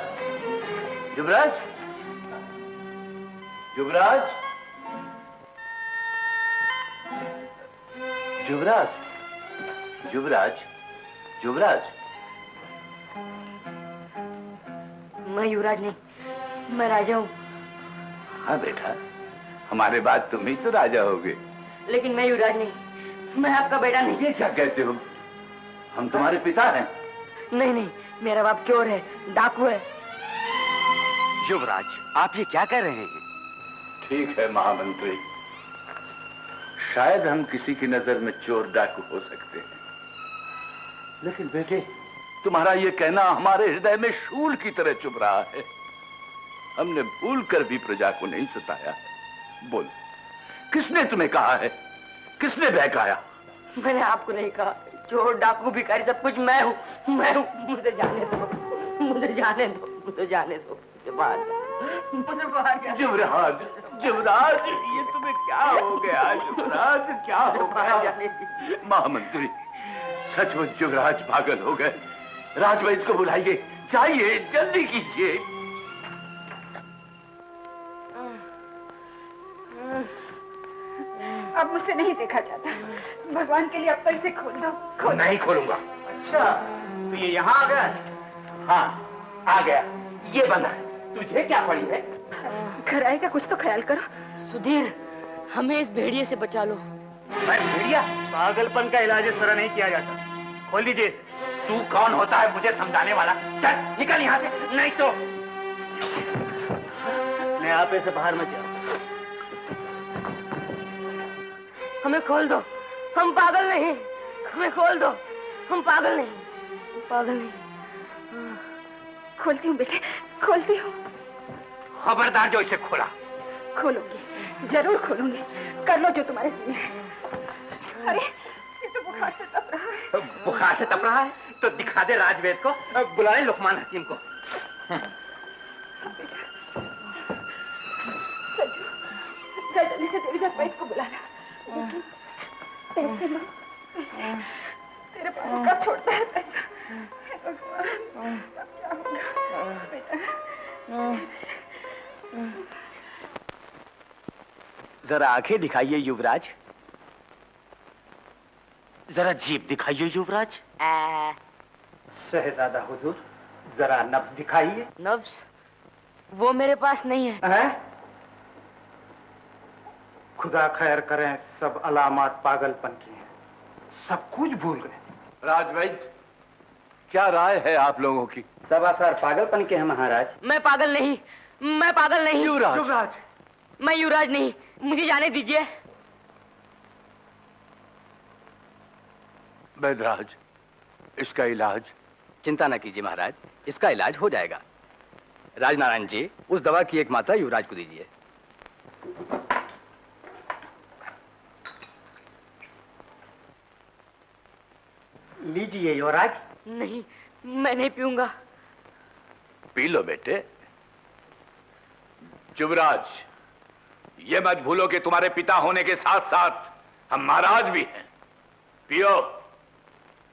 [SPEAKER 10] युवराज, युवराज, युवराज, युवराज, युवराज।
[SPEAKER 11] मैं युवराज नहीं, मैं राजा हूँ।
[SPEAKER 10] हाँ बेटा, हमारे बाद तुम ही तो राजा होगे।
[SPEAKER 11] लेकिन मैं युवराज नहीं, मैं आपका बेटा नहीं।
[SPEAKER 10] ये क्या कहते हो? हम तुम्हारे पिता हैं।
[SPEAKER 11] नहीं नहीं, मेरा बाप चोर है, डाकू है।
[SPEAKER 14] युवराज, आप ये क्या कह रहे हैं?
[SPEAKER 10] ठीक है महामंत्री, शायद हम किसी की नजर में चोर डाकू हो सकते हैं, लेकिन बेटे तुम्हारा ये कहना हमारे हृदय में शूल की तरह चुभ रहा है। हमने भूल कर भी प्रजा को नहीं सताया है। बोल, किसने तुम्हें कहा है? किसने बहकाया?
[SPEAKER 11] मैंने आपको नहीं कहा। चोर डाकू भिखारी सब कुछ मैं हूँ, मैं हूँ। मुझे जाने दो, मुझे जाने दो, मुझे जाने दो, मुझे बाहर
[SPEAKER 10] युवराज, युवराज, ये तुम्हें क्या हो गया? युवराज क्या हो गया? महामंत्री, सचमुच युवराज पागल हो गए। राजवैद्य को बुलाइए, जाइए, जल्दी कीजिए।
[SPEAKER 5] अब मुझसे नहीं देखा जाता, भगवान के लिए अब तो इसे खोल दो। खोल।
[SPEAKER 4] नहीं खोलूंगा। अच्छा, तो ये यहाँ आ गया? हाँ आ गया। ये बंदा है, तुझे क्या पड़ी है?
[SPEAKER 5] घर आएगा, कुछ तो ख्याल करो।
[SPEAKER 11] सुधीर, हमें इस भेड़िए से बचा लो।
[SPEAKER 2] मैं भेड़िया? पागलपन का इलाज इस तरह नहीं किया जाता। खोल दीजिए इसे।
[SPEAKER 4] तू कौन होता है मुझे समझाने वाला? चल निकल यहाँ से, नहीं तो
[SPEAKER 2] मैं आप से बाहर मत जाओ।
[SPEAKER 11] हमें खोल दो, हम पागल नहीं। हमें खोल दो, हम पागल नहीं, पागल नहीं।
[SPEAKER 5] खोलती हूँ बेटे, खोलती हूँ।
[SPEAKER 4] खबरदार जो इसे खोला।
[SPEAKER 5] खोलूंगी, जरूर खोलूंगी। कर लो जो तुम्हारे लिए है। अरे ये तो बुखार से तप रहा है।
[SPEAKER 4] बुखार से तप रहा है तो दिखा दे राजवेद को, बुलाए लुकमान हकीम को।
[SPEAKER 5] सजू, जल्दी से देवी वैद्य को बुलाना। पैसे लो, पैसे। तेरे बाबू कब छोड़ता है पैसा? भगवान, कब जाऊंगा बेटा?
[SPEAKER 14] जरा आंखें दिखाइए युवराज, जरा जीभ दिखाइए युवराज।
[SPEAKER 2] शहजादा हुजूर, जरा नब्ज दिखाइए।
[SPEAKER 11] नब्ज? वो मेरे पास नहीं है।
[SPEAKER 2] हैं? खुदा खैर करें, सब अलामात पागलपन की हैं। सब कुछ भूल गए।
[SPEAKER 10] राजवैद्य, क्या राय है आप लोगों की?
[SPEAKER 2] सब असर पागलपन के हैं महाराज।
[SPEAKER 11] मैं पागल नहीं, मैं पागल नहीं।
[SPEAKER 10] युवराज,
[SPEAKER 11] मैं युवराज नहीं, मुझे जाने दीजिए।
[SPEAKER 10] बैदराज, इसका इलाज?
[SPEAKER 14] चिंता न कीजिए महाराज, इसका इलाज हो जाएगा। राजनारायण जी, उस दवा की एक मात्रा युवराज को दीजिए।
[SPEAKER 2] लीजिए युवराज।
[SPEAKER 11] नहीं, मैं नहीं पीऊंगा।
[SPEAKER 10] पी लो बेटे। युवराज, ये मत भूलो कि तुम्हारे पिता होने के साथ साथ हम महाराज भी हैं। पियो,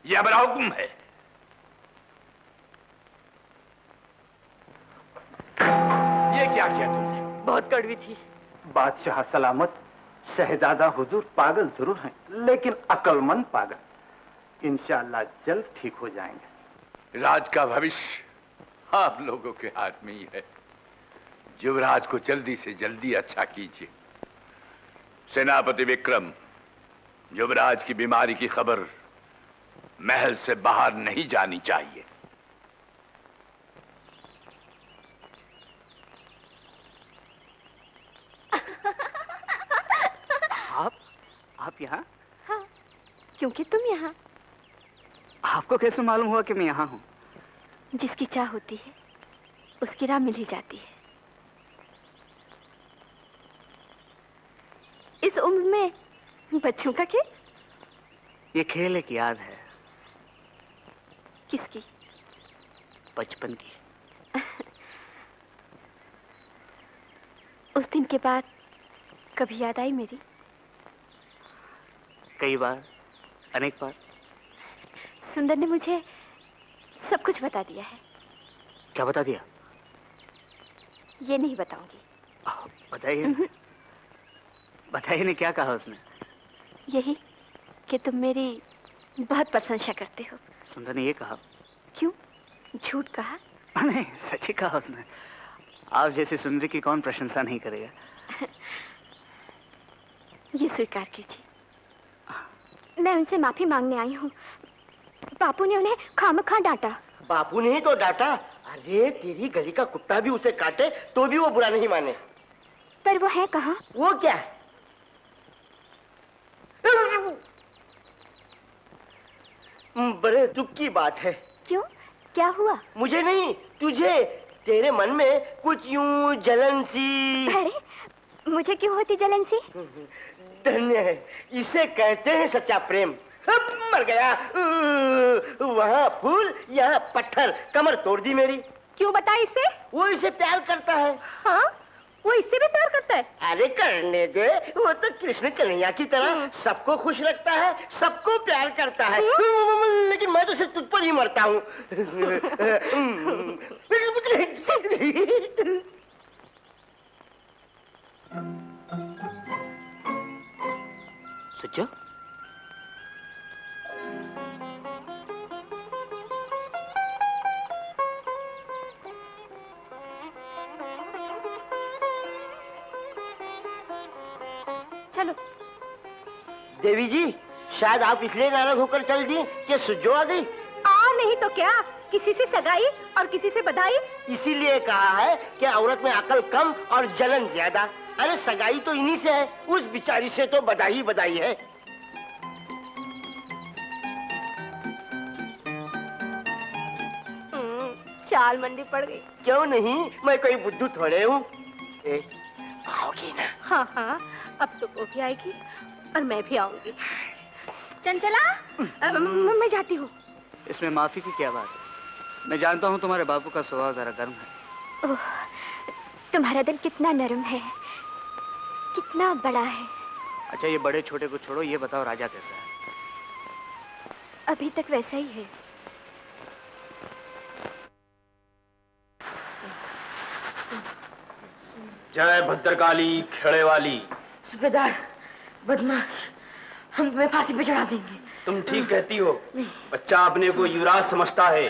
[SPEAKER 10] यह हमारा हुक्म है। ये क्या किया तुमने?
[SPEAKER 11] बहुत कड़वी थी।
[SPEAKER 2] बादशाह सलामत, शहजादा हुजूर पागल जरूर हैं, लेकिन अक्लमंद पागल। इंशाअल्लाह जल्द ठीक हो जाएंगे।
[SPEAKER 10] राज का भविष्य आप लोगों के हाथ में ही है। युवराज को जल्दी से जल्दी अच्छा कीजिए। सेनापति विक्रम, युवराज की बीमारी की खबर महल से बाहर नहीं जानी चाहिए।
[SPEAKER 2] आप यहाँ?
[SPEAKER 3] हाँ, क्योंकि तुम यहाँ।
[SPEAKER 2] आपको कैसे मालूम हुआ कि मैं यहाँ हूँ?
[SPEAKER 3] जिसकी चाह होती है उसकी राह मिल ही जाती है। इस उम्र में बच्चों का खेल?
[SPEAKER 2] ये खेल एक याद है।
[SPEAKER 3] किसकी?
[SPEAKER 2] बचपन की।
[SPEAKER 3] उस दिन के बाद कभी याद आई मेरी?
[SPEAKER 2] कई बार, अनेक बार।
[SPEAKER 3] सुंदर ने मुझे सब कुछ बता दिया है।
[SPEAKER 2] क्या बता दिया?
[SPEAKER 3] ये नहीं बताऊंगी।
[SPEAKER 2] बताइए। बताइए ने क्या कहा उसने?
[SPEAKER 3] यही कि तुम मेरी बहुत प्रशंसा करते हो।
[SPEAKER 2] सुंदर ने ये कहा?
[SPEAKER 3] क्यों, झूठ कहा?
[SPEAKER 2] नहीं, सच ही कहा उसने। आप जैसी सुंदरी की कौन प्रशंसा नहीं करेगा।
[SPEAKER 3] ये स्वीकार कीजिए, मैं उनसे माफी मांगने आई हूँ। बापू ने उन्हें खामखा डांटा।
[SPEAKER 7] बापू ने ही तो डांटा? अरे तेरी गली का कुत्ता भी उसे काटे तो भी वो बुरा नहीं माने।
[SPEAKER 3] पर वो है कहाँ?
[SPEAKER 7] वो क्या? बड़े दुख की बात है।
[SPEAKER 3] क्यों, क्या हुआ?
[SPEAKER 7] मुझे नहीं, तुझे। तेरे मन में कुछ यूं जलन सी।
[SPEAKER 3] अरे मुझे क्यों होती जलन सी?
[SPEAKER 7] धन्य है, इसे कहते हैं सच्चा प्रेम। मर गया। वहाँ फूल, यहाँ पत्थर, कमर तोड़ दी मेरी।
[SPEAKER 3] क्यों बता इसे?
[SPEAKER 7] वो इसे प्यार करता है।
[SPEAKER 3] हाँ, वो इससे भी प्यार करता है?
[SPEAKER 7] अरे करने दे, वो तो कृष्ण कन्हैया की तरह सबको खुश रखता है, सबको प्यार करता है। लेकिन मैं तो सिर्फ तुझ पर ही मरता हूँ।
[SPEAKER 2] सच्चा?
[SPEAKER 3] चलो।
[SPEAKER 7] देवी जी, शायद आप इसलिए नाराज होकर चल दी कि सुजो आ गई।
[SPEAKER 3] आ नहीं तो क्या, किसी से सगाई और किसी से बधाई।
[SPEAKER 7] इसीलिए कहा है कि औरत में अकल कम और जलन ज्यादा। अरे सगाई तो इन्हीं से है, उस बिचारी से तो बधाई बधाई है।
[SPEAKER 3] चाल मंडी पड़ गई।
[SPEAKER 7] क्यों नहीं, मैं कोई बुद्धू थोड़े हूँ। आओगी ना?
[SPEAKER 3] हाँ हाँ, अब तो वो भी आएगी और मैं भी आऊंगी। चंचला, मैं जाती हूँ।
[SPEAKER 2] इसमें माफी की क्या बात है? मैं जानता हूँ तुम्हारे बापू का स्वभाव जरा गर्म है।
[SPEAKER 3] ओह, तुम्हारा दिल कितना नरम है, कितना बड़ा है।
[SPEAKER 2] अच्छा ये बड़े छोटे को छोड़ो, ये बताओ राजा कैसा है?
[SPEAKER 3] अभी तक वैसा ही है।
[SPEAKER 6] जय भद्रकाली खेड़े वाली।
[SPEAKER 11] सूबेदार, बदमाश, हम तुम्हें फांसी पे चढ़ा देंगे।
[SPEAKER 6] तुम ठीक कहती हो। बच्चा अपने को युवराज समझता है।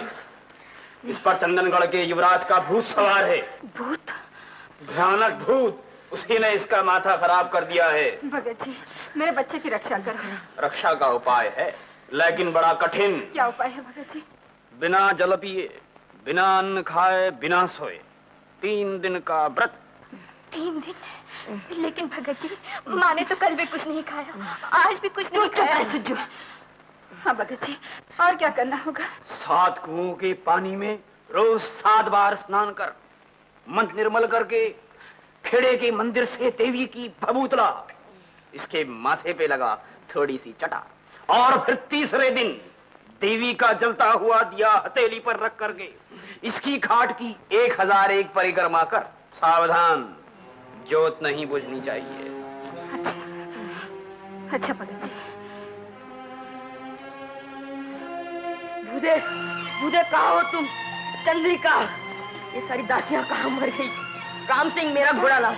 [SPEAKER 6] इस पर चंदनगढ़ के युवराज का भूत सवार है।
[SPEAKER 5] भूत?
[SPEAKER 6] भयानक भूत। उसी ने इसका माथा खराब कर दिया है।
[SPEAKER 5] भगत जी, मेरे बच्चे की रक्षा करो।
[SPEAKER 6] रक्षा का उपाय है, लेकिन बड़ा कठिन।
[SPEAKER 5] क्या उपाय है भगत जी?
[SPEAKER 6] बिना जल पिए, बिना अन्न खाए, बिना सोए 3 दिन का व्रत।
[SPEAKER 5] 3 दिन? लेकिन भगत जी, माँ ने तो कल भी कुछ नहीं खाया, आज भी कुछ नहीं खाया। सुज्जू। हाँ भगत जी, और क्या करना होगा?
[SPEAKER 6] 7 कुओं के पानी में रोज 7 बार स्नान कर, मन निर्मल करके खेड़े के मंदिर से देवी की भभूतला इसके माथे पे लगा थोड़ी सी चटा, और फिर तीसरे दिन देवी का जलता हुआ दिया हथेली पर रख करके इसकी खाट की 1001 परिक्रमा कर। सावधान, जोत नहीं बुझनी चाहिए।
[SPEAKER 5] अच्छा भगत जी।
[SPEAKER 11] भूदेव, भूदेव कहाँ हो तुम? चंद्रिका, ये सारी दासियां कहाँ मर गई? राम सिंह, मेरा घोड़ा लाओ।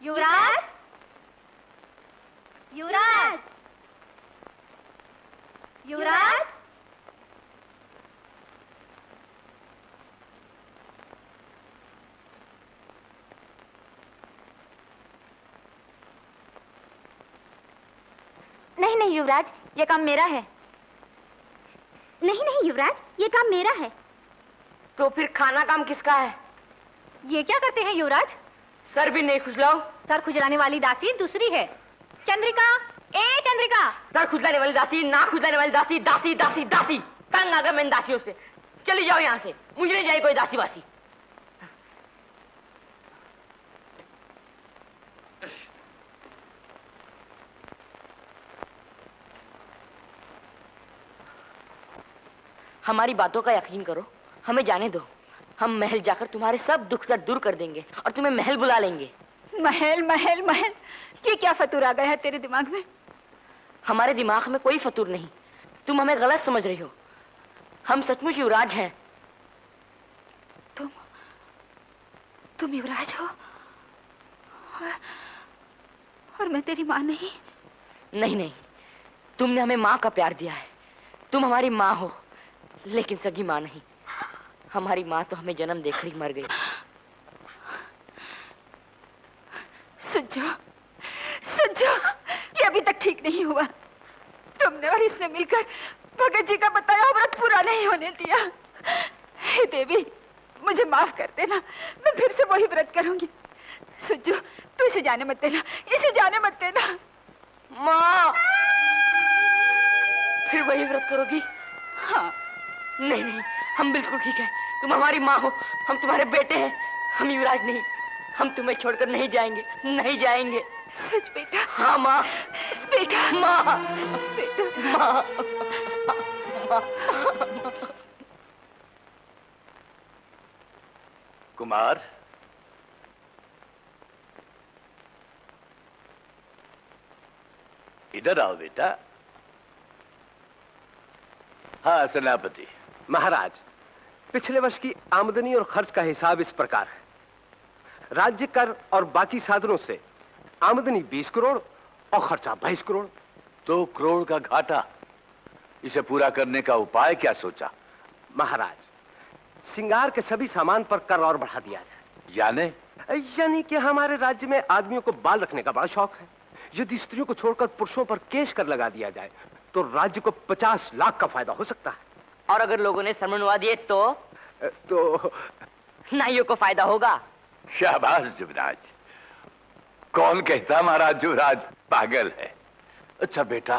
[SPEAKER 13] युवराज, युवराज, युवराज,
[SPEAKER 3] नहीं नहीं युवराज, ये काम मेरा है।
[SPEAKER 13] नहीं नहीं युवराज, ये काम मेरा है।
[SPEAKER 11] तो फिर खाना काम किसका है?
[SPEAKER 13] ये क्या करते हैं युवराज?
[SPEAKER 11] सर भी नहीं खुजलाओ।
[SPEAKER 13] सर खुजलाने वाली दासी दूसरी है। चंद्रिका, ए चंद्रिका।
[SPEAKER 11] सर खुजलाने वाली दासी, ना खुजलाने वाली दासी, दासी दासी दासी। तंग आ गया मैं दासियों से। चली जाओ यहाँ से, मुझे नहीं चाहिए कोई दासी वासी। हमारी बातों का यकीन करो, हमें जाने दो। हम महल जाकर तुम्हारे सब दुख दर्द दूर कर देंगे और तुम्हें महल बुला लेंगे।
[SPEAKER 5] महल महल महल, ये क्या फतूर आ गया है तेरे दिमाग में?
[SPEAKER 11] हमारे दिमाग में कोई फतूर नहीं, तुम हमें गलत समझ रही हो। हम सचमुच युवराज हैं।
[SPEAKER 5] तुम युवराज हो और मैं तेरी माँ नहीं?
[SPEAKER 11] नहीं नहीं, तुमने हमें माँ का प्यार दिया है। तुम हमारी माँ हो, लेकिन सगी माँ नहीं। हमारी माँ तो हमें जन्म देकर ही मर गई।
[SPEAKER 5] सुजो, ये अभी तक ठीक नहीं हुआ। तुमने और इसने मिलकर भगत जी का बताया व्रत पूरा नहीं होने दिया। हे देवी, मुझे माफ कर देना, मैं फिर से वही व्रत करूंगी। सुजो, तू इसे जाने मत देना, इसे जाने मत देना।
[SPEAKER 11] माँ, फिर वही व्रत करोगी?
[SPEAKER 5] हाँ।
[SPEAKER 11] नहीं, हम बिल्कुल ठीक है। तुम हमारी माँ हो, हम तुम्हारे बेटे हैं। हम युवराज नहीं, हम तुम्हें छोड़कर नहीं जाएंगे, नहीं जाएंगे।
[SPEAKER 5] सच बेटा?
[SPEAKER 11] हाँ माँ।
[SPEAKER 5] बेटा,
[SPEAKER 11] माँ,
[SPEAKER 5] बेटा,
[SPEAKER 11] माँ,
[SPEAKER 10] कुमार, इधर आओ बेटा। हाँ सेनापति।
[SPEAKER 15] महाराज, पिछले वर्ष की आमदनी और खर्च का हिसाब इस प्रकार है। राज्य कर और बाकी साधनों से आमदनी 20 करोड़ और खर्चा 22 करोड़।
[SPEAKER 10] 2 करोड़ का घाटा। इसे पूरा करने का उपाय क्या सोचा?
[SPEAKER 15] महाराज, श्रृंगार के सभी सामान पर कर और बढ़ा दिया जाए। यानी कि हमारे राज्य में आदमियों को बाल रखने का बड़ा शौक है। यदि स्त्रियों को छोड़कर पुरुषों पर केश कर लगा दिया जाए तो राज्य को 50 लाख का फायदा हो सकता है।
[SPEAKER 11] और अगर लोगों ने शर्म मनवा दिए तो नाइयों को फायदा होगा।
[SPEAKER 10] शाबाश युवराज। कौन कहता महाराज युवराज पागल है? अच्छा बेटा,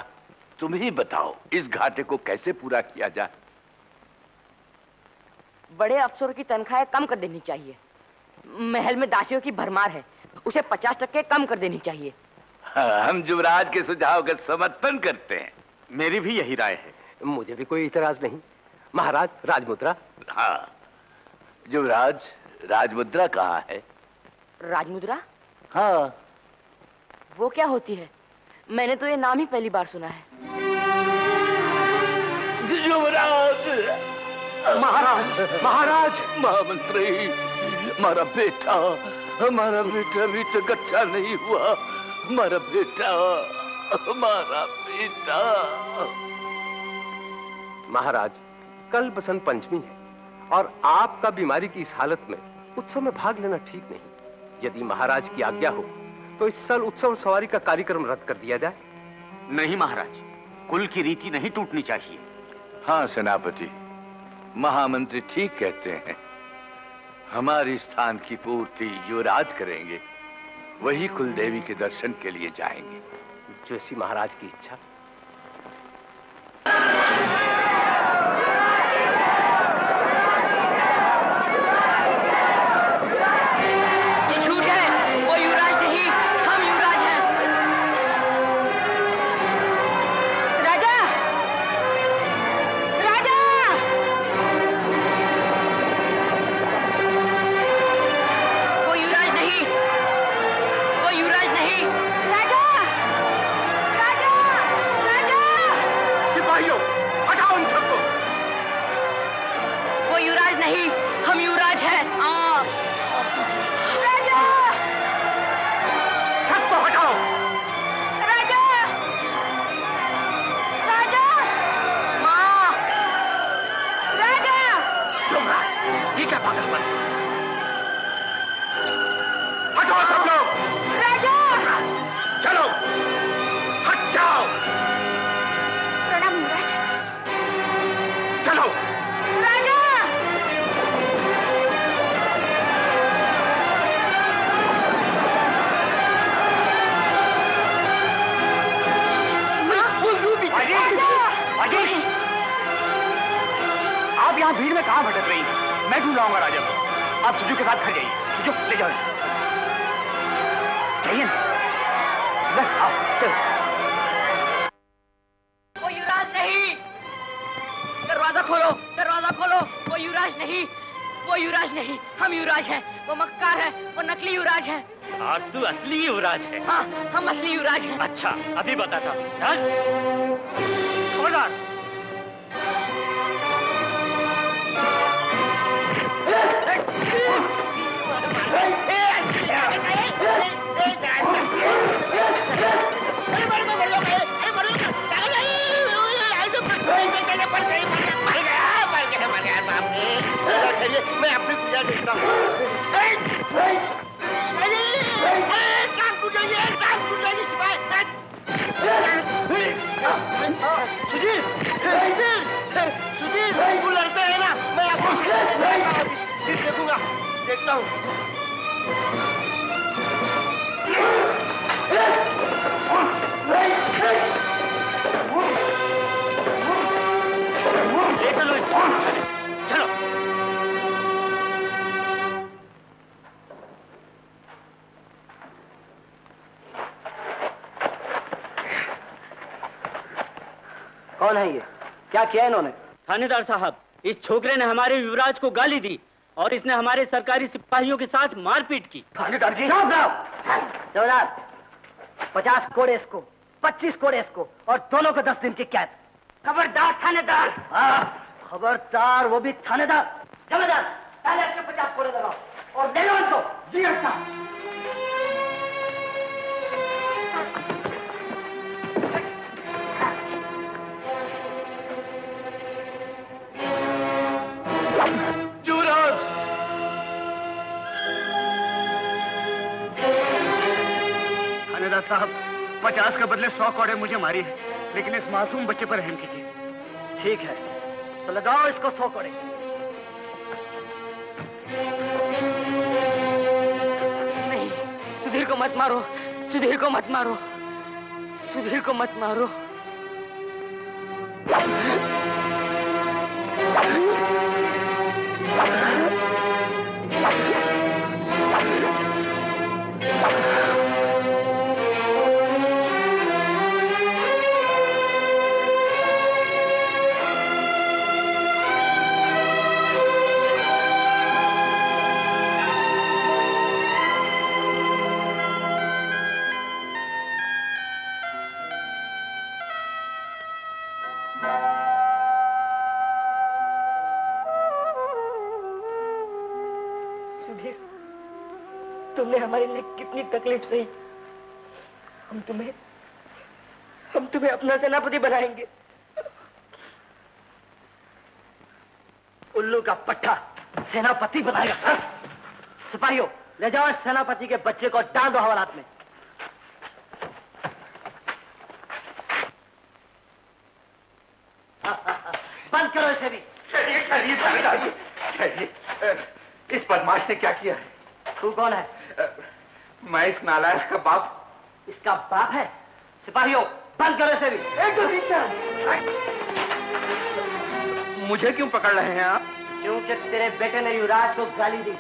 [SPEAKER 10] तुम ही बताओ इस घाटे को कैसे पूरा किया जाए?
[SPEAKER 11] बड़े अफसरों की तनख्वाहें कम कर देनी चाहिए। महल में दासियों की भरमार है, उसे 50% कम कर देनी चाहिए।
[SPEAKER 10] हम युवराज के सुझाव का समर्थन करते हैं।
[SPEAKER 15] मेरी भी यही राय है। मुझे भी कोई इतराज नहीं। महाराज, राजमुद्रा?
[SPEAKER 10] हाँ युवराज, राजमुद्रा कहाँ है?
[SPEAKER 11] राजमुद्रा?
[SPEAKER 10] हाँ।
[SPEAKER 11] वो क्या होती है? मैंने तो ये नाम ही पहली बार सुना है।
[SPEAKER 10] युवराज!
[SPEAKER 15] महाराज!
[SPEAKER 10] महामंत्री, हमारा बेटा अभी तक अच्छा नहीं हुआ। हमारा बेटा।
[SPEAKER 15] महाराज, कल बसंत पंचमी है और आपका बीमारी की इस हालत में उत्सव में भाग लेना ठीक नहीं। यदि महाराज की आज्ञा हो तो इस साल उत्सव और सवारी का कार्यक्रम रद्द कर दिया जाए।
[SPEAKER 2] नहीं महाराज, कुल की रीति नहीं टूटनी चाहिए।
[SPEAKER 10] हाँ सेनापति, महामंत्री ठीक कहते हैं। हमारी स्थान की पूर्ति युवराज करेंगे, वही कुल देवी के दर्शन के लिए जाएंगे।
[SPEAKER 15] जैसी महाराज की इच्छा।
[SPEAKER 11] ये झूठ है, वो युवराज नहीं, हम युवराज हैं।
[SPEAKER 5] राजा! राजा!
[SPEAKER 11] वो युवराज नहीं, वो युवराज नहीं।
[SPEAKER 5] राजा! राजा! राजा!
[SPEAKER 2] सिपाहियों, हटाओ इन सबको।
[SPEAKER 11] वो युवराज नहीं, हम युवराज हैं।
[SPEAKER 5] राजा!
[SPEAKER 2] सबको हटाओ।
[SPEAKER 5] राजा! राजा!
[SPEAKER 11] माँ!
[SPEAKER 5] राजा!
[SPEAKER 2] युवराज, ये क्या पागलपन? हटाओ सब लोग।
[SPEAKER 5] राजा!
[SPEAKER 2] चलो, हट जाओ।
[SPEAKER 5] प्रणाम युवराज।
[SPEAKER 2] चलो।
[SPEAKER 5] राजा!
[SPEAKER 2] अजय, आप यहाँ भीड़ में कहाँ भटक रही हैं? मैं ढूंढ लाऊंगा राजा को। आप सुजू के साथ घर जाइए। सुजू, ले जाओ। जाइए ना। बस आओ, चलो।
[SPEAKER 11] वो युवराज नहीं। दरवाजा खोलो, दरवाजा खोलो। वो युवराज नहीं, वो युवराज नहीं, हम युवराज हैं। वो मक्कार है, वो नकली युवराज है।
[SPEAKER 2] आज तू असली युवराज है।
[SPEAKER 11] हाँ, हम असली युवराज हैं।
[SPEAKER 2] अच्छा, अभी बताता हूँ। खबरदार। देखता हूँ। ले चलो इसको। चलो।
[SPEAKER 7] कौन है ये? क्या किया इन्होंने?
[SPEAKER 2] थानेदार साहब, इस छोकरे ने हमारे युवराज को गाली दी और इसने हमारे सरकारी सिपाहियों के साथ मारपीट की।
[SPEAKER 7] थानेदार जी, जवाहर 50 कोड़े इसको, 25 कोड़े इसको और दोनों को 10 दिन की कैद। खबरदार थानेदार। खबरदार, वो भी थानेदार। जवाहर पहले इसके 50 कोड़े लगाओ और ले लो इनको। जी अच्छा।
[SPEAKER 15] युवराज!
[SPEAKER 2] थानेदार साहब, 50 के बदले 100 कोड़े मुझे मारी है, लेकिन इस मासूम बच्चे पर रहम कीजिए।
[SPEAKER 7] ठीक है, तो लगाओ इसको 100 कोड़े।
[SPEAKER 11] नहीं, सुधीर को मत मारो, सुधीर को मत मारो, सुधीर को मत मारो। तुमने हमारे लिए कितनी तकलीफ सही। हम तुम्हें अपना सेनापति बनाएंगे।
[SPEAKER 7] उल्लू का पट्टा सेनापति बनाएगा। सिपाहियों, ले जाओ इस सेनापति के बच्चे को, डाल दो हवालात में। बंद करो इसे भी।
[SPEAKER 4] इस बदमाश ने क्या किया है?
[SPEAKER 7] तू कौन है?
[SPEAKER 4] मैं इस नालायक का बाप।
[SPEAKER 7] इसका बाप है? सिपाहियों, बंद करो इसे भी। एक दो तीन।
[SPEAKER 4] मुझे क्यों पकड़ रहे हैं आप?
[SPEAKER 7] क्योंकि तेरे बेटे ने युवराज को गाली दी।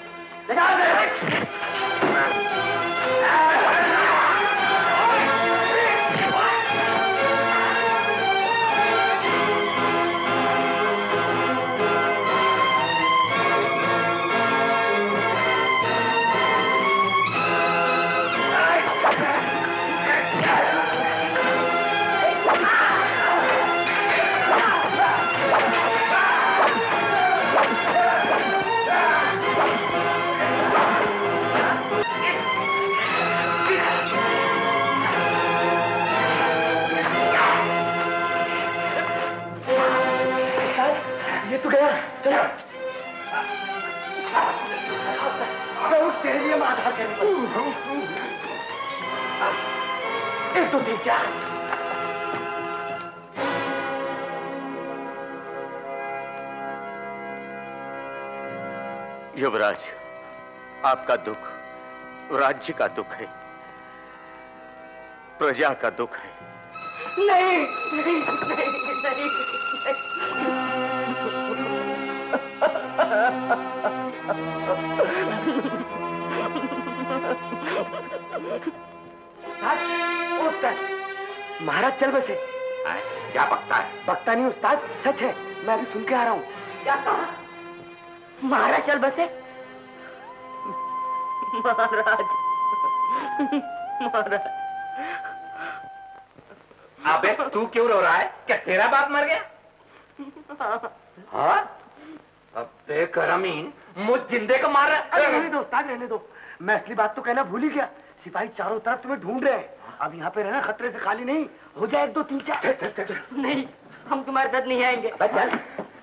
[SPEAKER 7] ले जाओ
[SPEAKER 2] तू गया। चलो। तेरे लिए मैं आधार करने वाला। 1 2 3 4।
[SPEAKER 8] युवराज, आपका दुख राज्य का दुख है, प्रजा का दुख है।
[SPEAKER 2] नहीं, नहीं, नहीं, नहीं, उस्ताद, महाराज चल बसे।
[SPEAKER 4] क्या बकता है?
[SPEAKER 2] बकता नहीं उस्ताद, सच है। मैं अभी सुन के आ रहा हूँ।
[SPEAKER 11] क्या कहा? महाराज चल बसे? महाराज, महाराज।
[SPEAKER 4] अबे तू क्यों रो रहा है? क्या तेरा बाप मर गया? हाँ? अबे करमीन, मुझ जिंदे को मार रहा है।
[SPEAKER 2] रहने दो उस्ताद, रहने दो। मैं असली बात तो कहना भूल ही गया। सिपाही चारों तरफ तुम्हें ढूंढ रहे हैं। अब यहाँ पे रहना खतरे से खाली नहीं। हो जाए 1 2 3 4।
[SPEAKER 11] नहीं, हम तुम्हारे साथ नहीं आएंगे।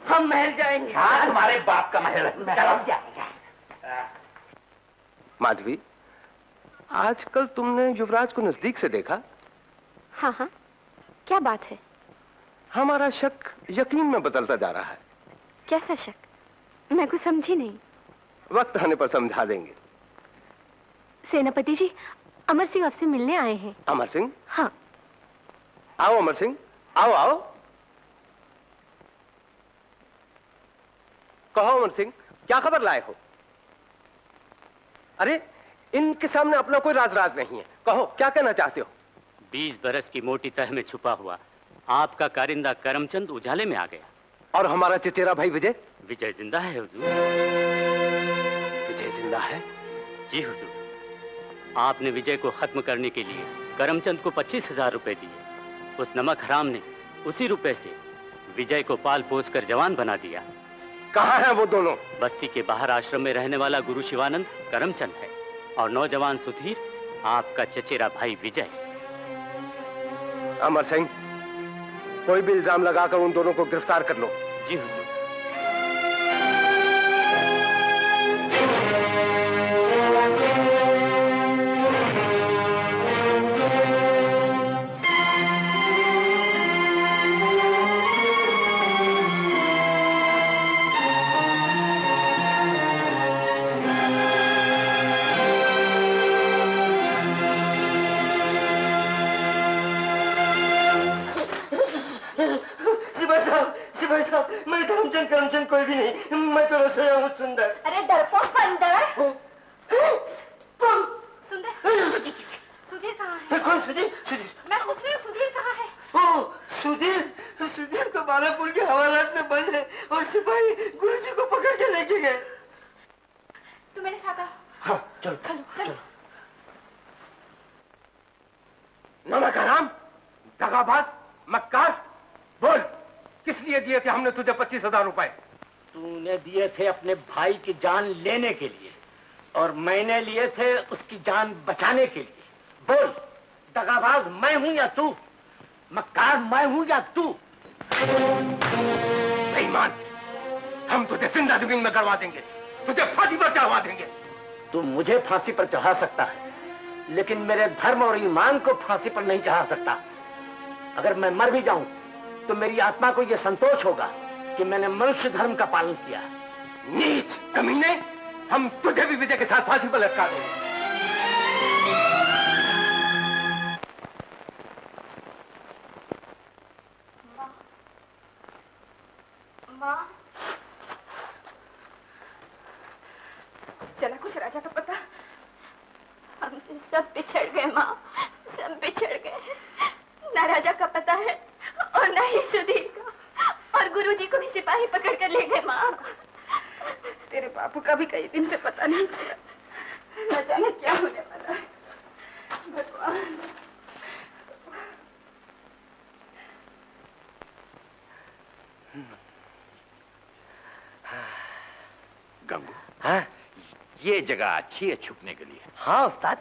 [SPEAKER 11] हम महल जाएंगे।
[SPEAKER 4] हाँ, तुम्हारे बाप का महल है। चलो
[SPEAKER 11] जाएंगे।
[SPEAKER 15] माधवी, आजकल तुमने युवराज को नजदीक से देखा?
[SPEAKER 3] हाँ हाँ, क्या बात है?
[SPEAKER 15] हमारा शक यकीन में बदलता जा रहा है।
[SPEAKER 3] कैसा शक? मैं कुछ समझी नहीं।
[SPEAKER 15] वक्त आने पर समझा देंगे।
[SPEAKER 3] सेनापति जी, अमर सिंह आपसे मिलने आए हैं।
[SPEAKER 15] अमर सिंह?
[SPEAKER 3] हाँ।
[SPEAKER 15] आओ अमर सिंह, आओ आओ। कहो अमर सिंह, क्या खबर लाए हो? अरे इनके सामने अपना कोई राज नहीं है, कहो क्या कहना चाहते हो?
[SPEAKER 16] 20 बरस की मोटी तह में छुपा हुआ आपका कारिंदा करमचंद उजाले में आ गया।
[SPEAKER 15] और हमारा चचेरा भाई विजय?
[SPEAKER 16] विजय जिंदा है हुजूर।
[SPEAKER 15] विजय जिंदा है?
[SPEAKER 16] जी हुजूर। आपने विजय को खत्म करने के लिए करमचंद को 25,000 रुपए दिए। उस नमक हराम ने उसी रुपए से विजय को पाल पोस कर जवान बना दिया।
[SPEAKER 15] कहाँ हैं वो दोनों?
[SPEAKER 16] बस्ती के बाहर आश्रम में रहने वाला गुरु शिवानंद करमचंद है और नौजवान सुधीर आपका चचेरा भाई विजय।
[SPEAKER 15] अमर सिंह, कोई भी इल्जाम लगाकर उन दोनों को गिरफ्तार कर लो।
[SPEAKER 16] जी हुजूर।
[SPEAKER 7] मैं करमचंद कोई भी नहीं, मैं तो रसोईया हूँ सुंदर।
[SPEAKER 13] अरे डरपोक बंदर। तुम सुंदर? सुधीर कहाँ है?
[SPEAKER 7] कौन सुधीर? सुधीर?
[SPEAKER 13] मैं उसने सुधीर कहाँ है?
[SPEAKER 7] ओ सुधीर, सुधीर तो बालापुर के हवालात में बंद है और सिपाही गुरुजी को पकड़ के लेके गए।
[SPEAKER 13] तुम मेरे साथ आओ।
[SPEAKER 7] हाँ चलो
[SPEAKER 13] चलो चलो।
[SPEAKER 15] नमक हराम, दगाबाज, मक्कार, बोल किस लिए दिए थे हमने तुझे 25,000 रुपए?
[SPEAKER 8] तूने दिए थे अपने भाई की जान लेने के लिए और मैंने लिए थे उसकी जान बचाने के लिए। बोल, दगाबाज मैं हूं या तू? मक्कार मैं हूं या तू?
[SPEAKER 15] बेईमान, हम तुझे जिंदा जमीन में गड़वा देंगे, तुझे फांसी पर चढ़वा देंगे।
[SPEAKER 8] तू मुझे फांसी पर चढ़ा सकता है, लेकिन मेरे धर्म और ईमान को फांसी पर नहीं चढ़ा सकता। अगर मैं मर भी जाऊं तो मेरी आत्मा को यह संतोष होगा कि मैंने मनुष्य धर्म का पालन किया।
[SPEAKER 15] नीच कमीने, हम तुझे भी विजय के साथ फांसी पर लटका देंगे।
[SPEAKER 5] माँ, चला कुछ राजा का पता?
[SPEAKER 3] हमसे सब बिछड़ गए माँ, सब बिछड़ गए। ना राजा का पता है और ना ही सुधीर का, और गुरुजी को भी सिपाही पकड़ कर ले गए माँ।
[SPEAKER 5] तेरे बापू का भी कई दिन से पता नहीं चला, न जाने क्या होने वाला है। भगवान।
[SPEAKER 10] गंगू, हाँ? ये जगह अच्छी है छुपने के लिए।
[SPEAKER 7] हाँ उस्ताद।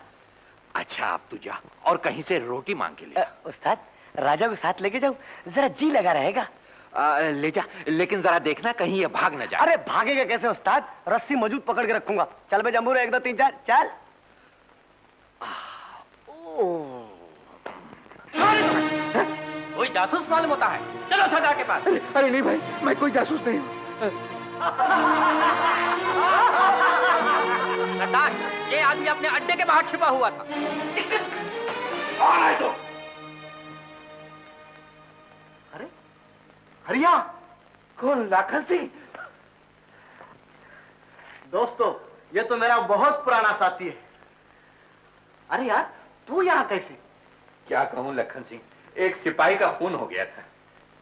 [SPEAKER 10] अच्छा अब तू जा और कहीं से रोटी मांग के ले।
[SPEAKER 7] उस्ताद, राजा को साथ लेके जाऊं, जरा जी लगा रहेगा।
[SPEAKER 10] ले जा, लेकिन जरा देखना कहीं ये भाग न जाए।
[SPEAKER 7] अरे भागेगा कैसे उस्ताद, रस्सी मौजूद पकड़ के रखूंगा। चल बे जम्बूरा, 1 2 3 4 चल।
[SPEAKER 16] कोई जासूस मालूम होता है, चलो सरदार के पास।
[SPEAKER 15] अरे नहीं भाई, मैं कोई जासूस नहीं हूँ।
[SPEAKER 16] सरदार, ये आदमी अपने अड्डे के बाहर छिपा हुआ था।
[SPEAKER 15] कौन है तो?
[SPEAKER 7] अरे हरिया, कौन? लाखन सिंह। दोस्तों, ये तो मेरा बहुत पुराना साथी है। अरे यार, तू यहाँ कैसे?
[SPEAKER 10] क्या कहूँ लखन सिंह, एक सिपाही का खून हो गया था।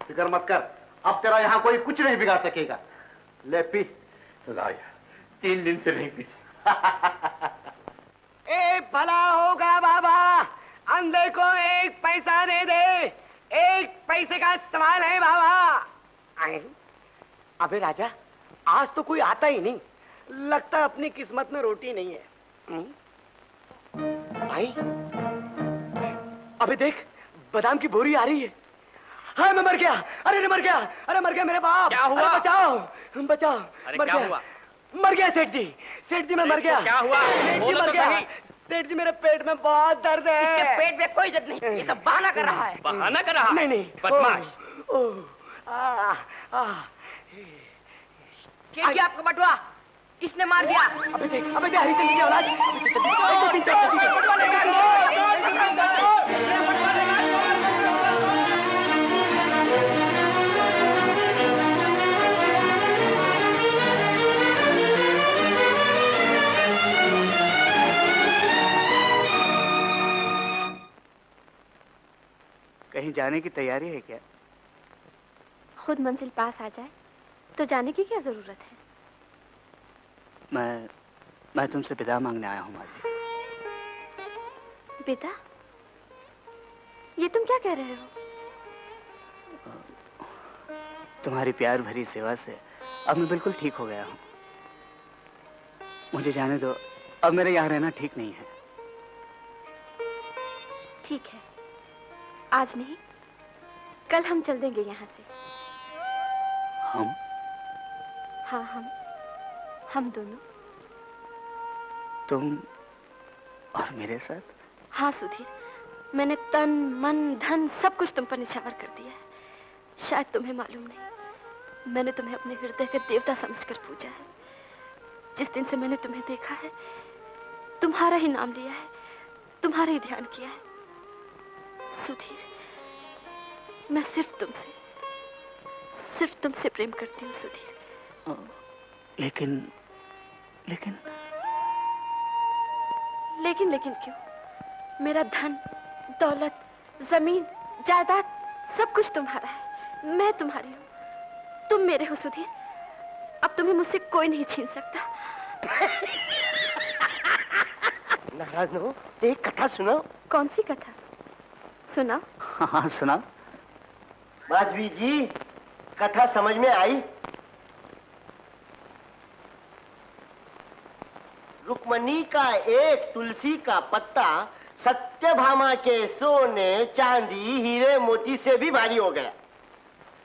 [SPEAKER 7] फिक्र मत कर, अब तेरा यहाँ कोई कुछ नहीं बिगाड़ सकेगा। ले पी।
[SPEAKER 10] लाया, 3 दिन से नहीं पी।
[SPEAKER 7] ए भला होगा बाबा, अंधे को 1 पैसा दे दे, 1 पैसे का सवाल है बाबा। अबे राजा, आज तो कोई आता ही नहीं, लगता अपनी किस्मत में रोटी नहीं है। भाई, अबे देख, बादाम की बोरी आ रही है। हाँ मैं मर गया, अरे मर गया, अरे मर गया मेरे बाप।
[SPEAKER 16] क्या हुआ?
[SPEAKER 7] अरे बचाओ, बचाओ।
[SPEAKER 16] अरे
[SPEAKER 7] मर
[SPEAKER 16] क्या
[SPEAKER 7] गया।
[SPEAKER 16] हुआ?
[SPEAKER 7] मर गया सेठ जी, सेठ जी मैं मर गया।
[SPEAKER 16] क्या हुआ?
[SPEAKER 7] सेठ जी
[SPEAKER 16] बोलो
[SPEAKER 7] मर
[SPEAKER 16] तो
[SPEAKER 7] गया।
[SPEAKER 16] सही।
[SPEAKER 7] सेठ जी मेरे पेट में बहुत दर्द है।
[SPEAKER 11] इसके पेट में कोई दर्द नहीं, ये सब बहाना कर रहा है।
[SPEAKER 16] बहाना कर रहा है?
[SPEAKER 7] नहीं नहीं,
[SPEAKER 16] बदमाश।
[SPEAKER 11] क्या आपका बटुआ? इसने मार दिया।
[SPEAKER 2] अबे देख हरिचंद की औलाद, कहीं जाने की तैयारी है क्या?
[SPEAKER 3] खुद मंजिल पास आ जाए तो जाने की क्या जरूरत है?
[SPEAKER 2] मैं तुमसे विदा मांगने आया हूँ माधवी।
[SPEAKER 3] बेटा, ये तुम क्या कह रहे हो?
[SPEAKER 2] तुम्हारी प्यार भरी सेवा से अब मैं बिल्कुल ठीक हो गया हूँ। मुझे जाने दो, अब मेरे यहाँ रहना ठीक नहीं है।
[SPEAKER 3] ठीक है, आज नहीं कल हम चल देंगे यहाँ से।
[SPEAKER 2] हम?
[SPEAKER 3] हाँ, हम दोनों।
[SPEAKER 2] तुम और मेरे साथ?
[SPEAKER 3] हाँ सुधीर, मैंने तन मन धन सब कुछ तुम पर निछावर कर दिया है। शायद तुम्हें मालूम नहीं, मैंने तुम्हें अपने हृदय का देवता समझकर पूजा है। जिस दिन से मैंने तुम्हें देखा है, तुम्हारा ही नाम लिया है, तुम्हारा ही ध्यान किया है। सुधीर, मैं सिर्फ तुमसे प्रेम करती हूँ सुधीर। लेकिन क्यों? मेरा धन दौलत जमीन जायदाद सब कुछ तुम्हारा है, मैं तुम्हारी हूँ, तुम मेरे हो सुधीर। अब तुम्हें मुझसे कोई नहीं छीन सकता।
[SPEAKER 7] नाराज न हो, एक कथा सुनाओ।
[SPEAKER 3] कौन सी कथा? सुनाओ।
[SPEAKER 2] हाँ सुनाओ।
[SPEAKER 7] माधवी जी, कथा समझ में आई? रुक्मणी का एक तुलसी का पत्ता सत्यभामा के सोने चांदी हीरे मोती से भी भारी हो गया।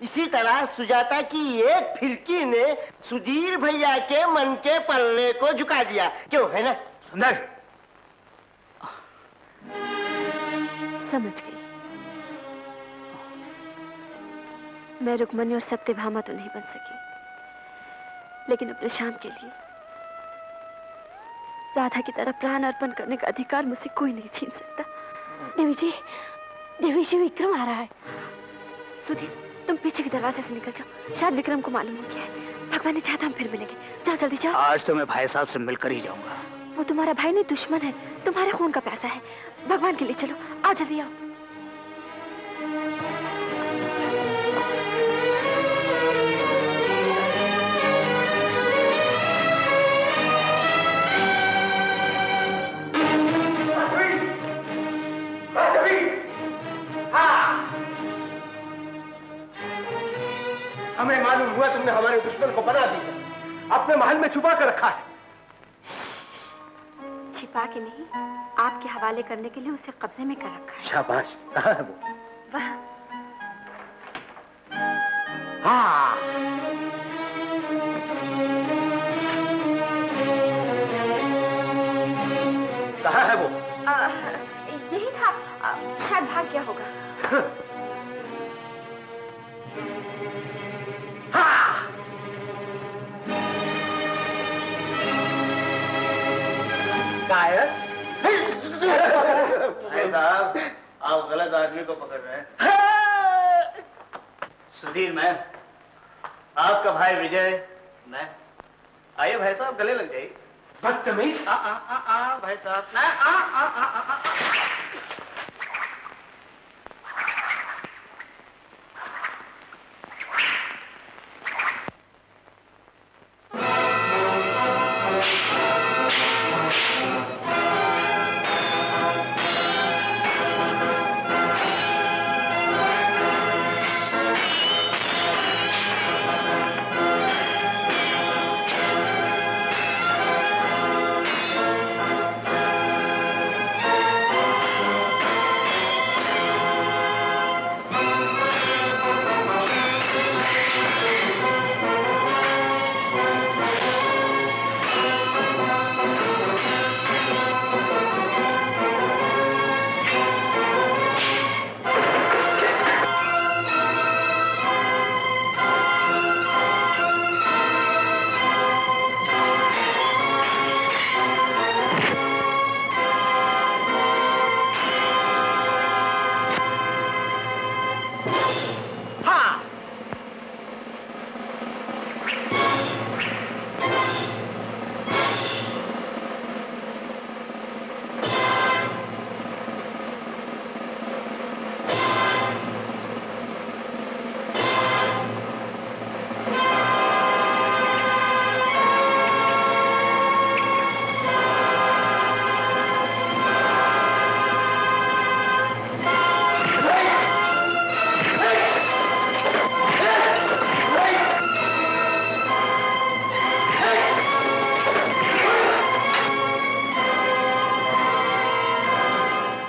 [SPEAKER 7] इसी तरह सुजाता की एक फिरकी ने सुधीर भैया के मन के पल्ले को झुका दिया। क्यों, है ना?
[SPEAKER 2] सुंदर,
[SPEAKER 3] समझ गई। मैं रुक्मणी और सत्यभामा तो नहीं बन सकी, लेकिन अपने श्याम के लिए राधा की तरह प्राण अर्पण करने का अधिकार मुझसे कोई नहीं छीन सकता। देवी जी, विक्रम आ रहा है। सुधीर, तुम पीछे के दरवाजे से निकल जाओ, शायद विक्रम को मालूम हो गया है। भगवान ने चाहा तो हम फिर मिलेंगे। जाओ जल्दी जाओ।
[SPEAKER 2] आज तो मैं भाई साहब से मिलकर ही जाऊंगा।
[SPEAKER 3] वो तुम्हारा भाई नहीं, दुश्मन है, तुम्हारे खून का प्यासा है। भगवान के लिए चलो, आ जल्दी आओ।
[SPEAKER 15] हमें मालूम हुआ तुमने हमारे दुश्मन को बना दिया, अपने महल में छुपा कर रखा है।
[SPEAKER 3] छिपा के नहीं, आपके हवाले करने के लिए उसे कब्जे में कर रखा है।
[SPEAKER 15] शाबाश। कहाँ है वो?
[SPEAKER 3] वह।
[SPEAKER 15] हाँ। कहाँ है वो?
[SPEAKER 3] यही था, शायद भाग गया होगा।
[SPEAKER 8] साहब, आप गलत आदमी को पकड़ रहे हैं। सुधीर, मैं आपका भाई विजय। मैं आइए भाई साहब, गले लग जाइए।
[SPEAKER 15] बदतमीज।
[SPEAKER 8] भाई साहब,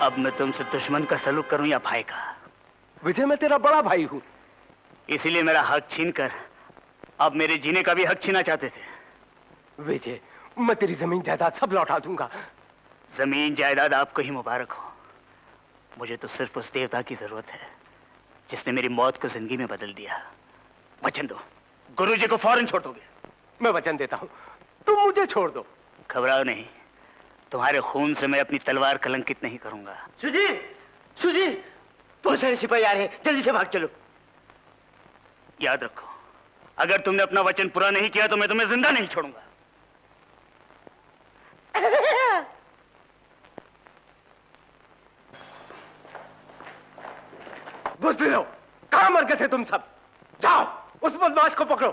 [SPEAKER 2] अब मैं तुमसे दुश्मन का सलूक करूं या भाई का?
[SPEAKER 15] विजय, मैं तेरा बड़ा भाई हूं।
[SPEAKER 2] इसीलिए मेरा हक छीनकर अब मेरे जीने का भी हक छीना चाहते थे।
[SPEAKER 15] विजय, मैं तेरी जमीन जायदाद सब लौटा दूंगा।
[SPEAKER 2] जमीन जायदाद आपको ही मुबारक हो। मुझे तो सिर्फ उस देवता की जरूरत है जिसने मेरी मौत को जिंदगी में बदल दिया। वचन दो, गुरुजी को फौरन छोड़ दोगे?
[SPEAKER 15] मैं वचन देता हूं, तुम मुझे छोड़ दो।
[SPEAKER 2] घबराओ नहीं, तुम्हारे खून से मैं अपनी तलवार कलंकित नहीं करूंगा।
[SPEAKER 7] सुजीत, सुजीत, बहुत सारे सिपाही आ रहे हैं, जल्दी से भाग चलो।
[SPEAKER 2] याद रखो, अगर तुमने अपना वचन पूरा नहीं किया तो मैं तुम्हें जिंदा नहीं छोड़ूंगा।
[SPEAKER 15] बुज़दिलो, कहां मर गए थे तुम सब? जाओ, उस बदमाश को पकड़ो।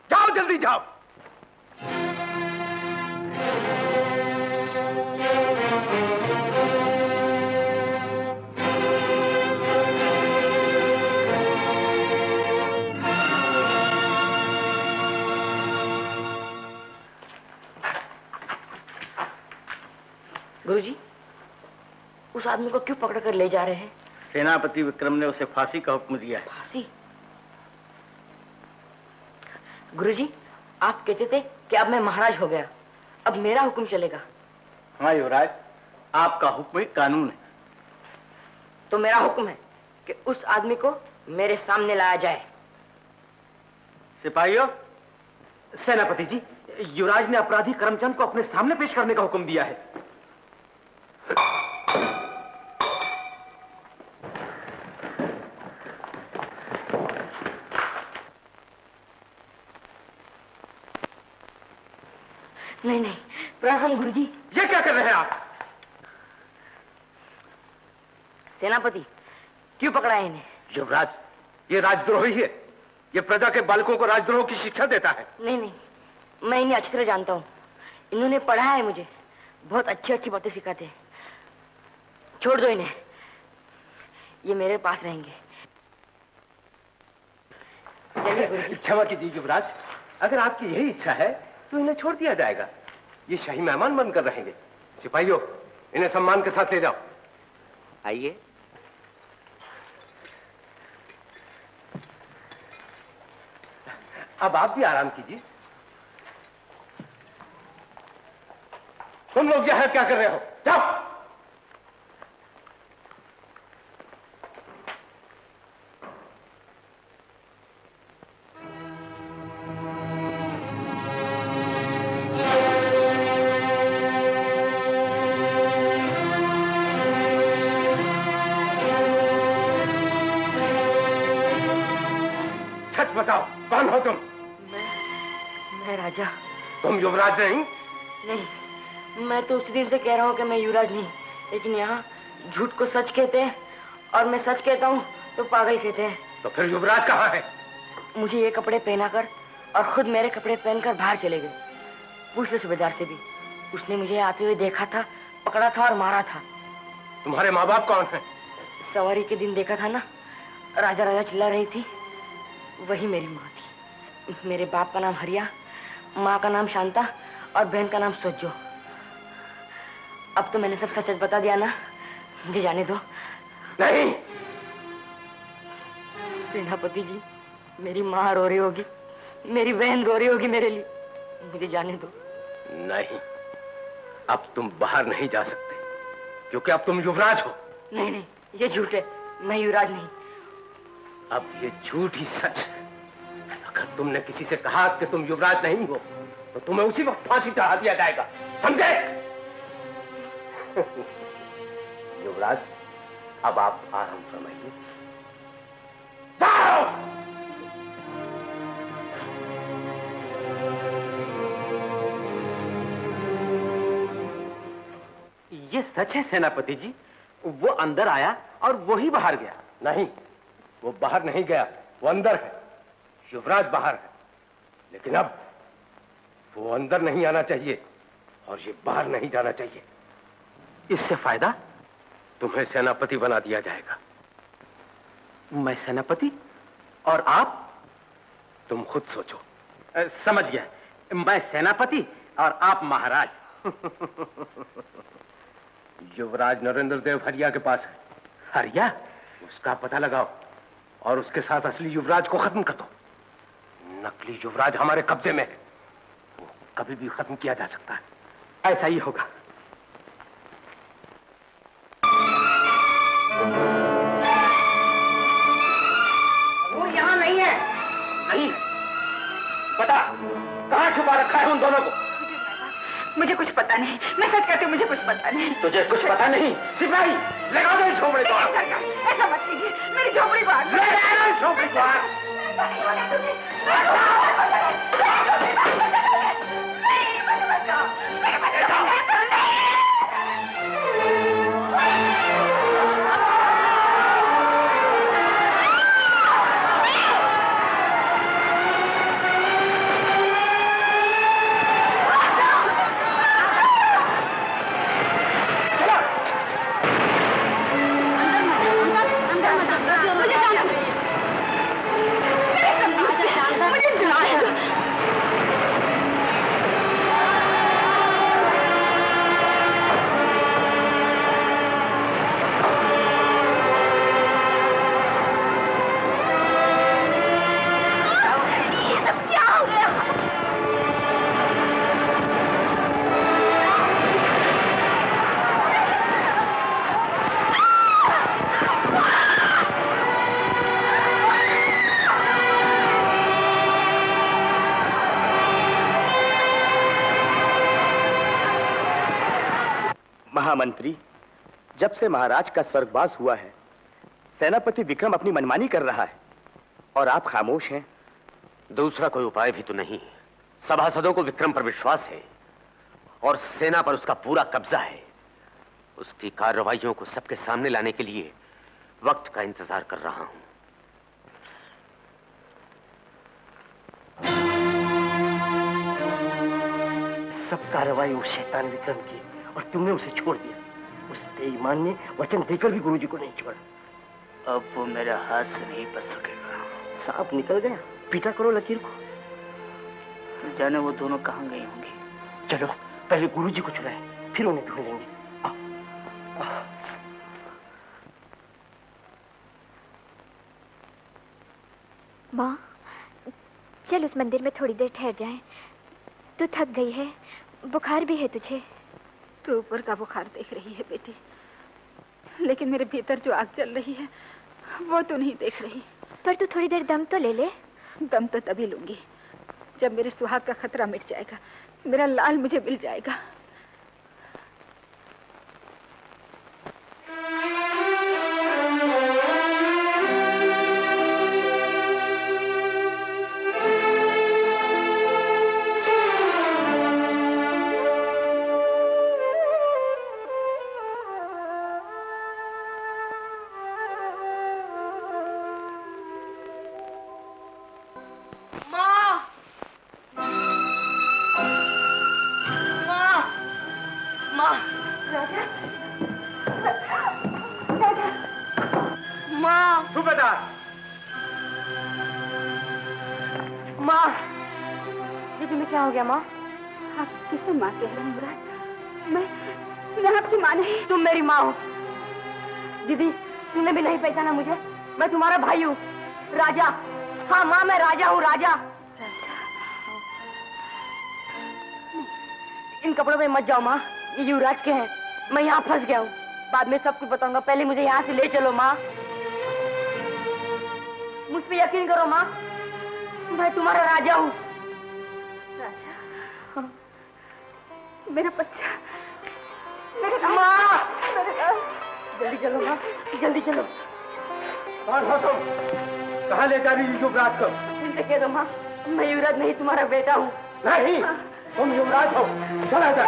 [SPEAKER 15] जाओ, जल्दी जाओ।
[SPEAKER 11] गुरुजी, उस आदमी को क्यों पकड़ कर ले जा रहे हैं?
[SPEAKER 8] सेनापति विक्रम ने उसे फांसी का हुक्म दिया है।
[SPEAKER 11] फांसी? गुरुजी, आप कहते थे कि अब मैं महाराज हो गया, अब मेरा हुक्म चलेगा।
[SPEAKER 8] हाँ युवराज, आपका हुक्म ही कानून है।
[SPEAKER 11] तो मेरा हुक्म है कि उस आदमी को मेरे सामने लाया जाए।
[SPEAKER 8] सिपाहियों।
[SPEAKER 15] सेनापति जी, युवराज ने अपराधी करमचंद को अपने सामने पेश करने का हुक्म दिया है।
[SPEAKER 11] नहीं नहीं, प्रणाम गुरुजी।
[SPEAKER 15] ये क्या कर रहे हैं आप?
[SPEAKER 11] सेनापति, क्यों पकड़ा है इन्हें?
[SPEAKER 15] युवराज, ये राजद्रोही है। ये प्रजा के बालकों को राजद्रोह की शिक्षा देता है।
[SPEAKER 11] नहीं नहीं, मैं इन्हें अच्छी तरह जानता हूँ। इन्होंने पढ़ा है मुझे, बहुत अच्छी अच्छी बातें सिखाते हैं। छोड़ दो इन्हें, ये मेरे पास रहेंगे। चलिए गुरुजी।
[SPEAKER 15] क्षमा कीजिए युवराज, अगर आपकी यही इच्छा है तो इन्हें छोड़ दिया जाएगा। ये शाही मेहमान बनकर रहेंगे। सिपाहियों, इन्हें सम्मान के साथ ले जाओ।
[SPEAKER 7] आइए।
[SPEAKER 15] अब आप भी आराम कीजिए। तुम लोग यहां क्या कर रहे हो? जाओ। बताओ, कौन हो तुम?
[SPEAKER 11] मैं राजा।
[SPEAKER 15] तुम युवराज नहीं?
[SPEAKER 11] नहीं, मैं तो उसी दिन से कह रहा हूँ कि मैं युवराज नहीं, लेकिन यहाँ झूठ को सच कहते हैं और मैं सच कहता हूँ तो पागल कहते हैं।
[SPEAKER 15] तो फिर युवराज कहाँ है?
[SPEAKER 11] मुझे ये कपड़े पहनाकर और खुद मेरे कपड़े पहनकर बाहर चले गए। पूछ लो सूबेदार से भी, उसने मुझे आते हुए देखा था, पकड़ा था और मारा था।
[SPEAKER 15] तुम्हारे माँ बाप कौन है?
[SPEAKER 11] सवारी के दिन देखा था ना, राजा राजा चिल्ला रही थी, वही मेरी माँ थी। मेरे बाप का नाम हरिया, माँ का नाम शांता और बहन का नाम सोजो। अब तो मैंने सब सच सच बता दिया ना, मुझे जाने दो।
[SPEAKER 15] नहीं।
[SPEAKER 11] सेनापति जी, मेरी माँ रो रही होगी, मेरी बहन रो रही होगी मेरे लिए, मुझे जाने दो।
[SPEAKER 15] नहीं, अब तुम बाहर नहीं जा सकते, क्योंकि अब तुम युवराज हो।
[SPEAKER 11] नहीं नहीं, ये झूठ है, मैं युवराज नहीं।
[SPEAKER 15] अब ये झूठ ही सच है। अगर तुमने किसी से कहा कि तुम युवराज नहीं हो तो तुम्हें उसी वक्त फांसी चढ़ा दिया जाएगा, समझे? युवराज, अब आप आराम फरमाइए। जाओ। ये सच है सेनापति जी, वो अंदर आया और वो ही बाहर गया। नहीं, वो बाहर नहीं गया, वो अंदर है। युवराज बाहर है, लेकिन अब वो अंदर नहीं आना चाहिए और ये बाहर नहीं जाना चाहिए। इससे फायदा, तुम्हें सेनापति बना दिया जाएगा। मैं सेनापति और आप? तुम खुद सोचो। समझ गया, मैं सेनापति और आप महाराज। युवराज नरेंद्र देव हरिया के पास है।
[SPEAKER 8] हरिया?
[SPEAKER 15] उसका पता लगाओ और उसके साथ असली युवराज को खत्म कर दो। नकली युवराज हमारे कब्जे में है, वो कभी भी खत्म किया जा सकता है।
[SPEAKER 8] ऐसा ही होगा।
[SPEAKER 2] वो यहाँ नहीं है।
[SPEAKER 8] नहीं? पता कहाँ छुपा रखा है उन दोनों को?
[SPEAKER 5] मुझे कुछ पता नहीं, मैं सच कहती हूँ, मुझे कुछ पता नहीं।
[SPEAKER 8] तुझे कुछ पता नहीं? सिपाही लगा दो इस झोपड़ी को।
[SPEAKER 5] ऐसा मत कीजिए, मेरी झोपड़ी को आग
[SPEAKER 8] लगा दो इस झोपड़ी को आग।
[SPEAKER 14] महामंत्री, जब से महाराज का स्वर्गवास हुआ है, सेनापति विक्रम अपनी मनमानी कर रहा है और आप खामोश हैं।
[SPEAKER 7] दूसरा कोई उपाय भी तो नहीं। सभासदों को विक्रम पर विश्वास है और सेना पर उसका पूरा कब्जा है। उसकी कार्रवाइयों को सबके सामने लाने के लिए वक्त का इंतजार कर रहा हूं।
[SPEAKER 8] सब कार्रवाई उस शैतान विक्रम की और तुमने उसे छोड़ दिया। उस बेईमान ने वचन देकर भी गुरुजी को नहीं छोड़ा। अब वो मेरे हाथ से नहीं बच सकेगा। सांप निकल गया, पीटा करो लकीर को। जाने वो दोनों कहाँ गए होंगे। चलो पहले गुरुजी को छुड़ाएं, फिर उन्हें ढूंढेंगे।
[SPEAKER 13] माँ, चल उस मंदिर में थोड़ी देर ठहर जाएं। तू थक गई है, बुखार भी है तुझे।
[SPEAKER 5] तू ऊपर का बुखार देख रही है बेटी, लेकिन मेरे भीतर जो आग चल रही है वो तू नहीं देख रही।
[SPEAKER 13] पर तू थोड़ी देर दम तो ले ले।
[SPEAKER 5] दम तो तभी लूंगी जब मेरे सुहाग का खतरा मिट जाएगा, मेरा लाल मुझे मिल जाएगा।
[SPEAKER 11] तुम मेरी माँ हो। दीदी, तुमने भी नहीं पहचाना मुझे? मैं तुम्हारा भाई हूँ, राजा। हाँ माँ, मैं राजा हूँ, राजा। इन कपड़ों में मत जाओ माँ, ये युवराज के हैं। मैं यहाँ फंस गया हूँ, बाद में सब कुछ बताऊंगा। पहले मुझे यहाँ से ले चलो माँ। मुझ पे यकीन करो माँ, मैं तुम्हारा राजा हूँ।
[SPEAKER 5] राजा? हाँ। मेरा बच्चा,
[SPEAKER 11] माँ, जल्दी चलो माँ, जल्दी चलो।
[SPEAKER 15] कौन हो तुम? कहाँ ले जा रही हो युवराज को?
[SPEAKER 11] इनसे कह दो माँ, मैं युवराज नहीं, तुम्हारा बेटा हूँ।
[SPEAKER 15] नहीं, तुम युवराज हो। चला जा।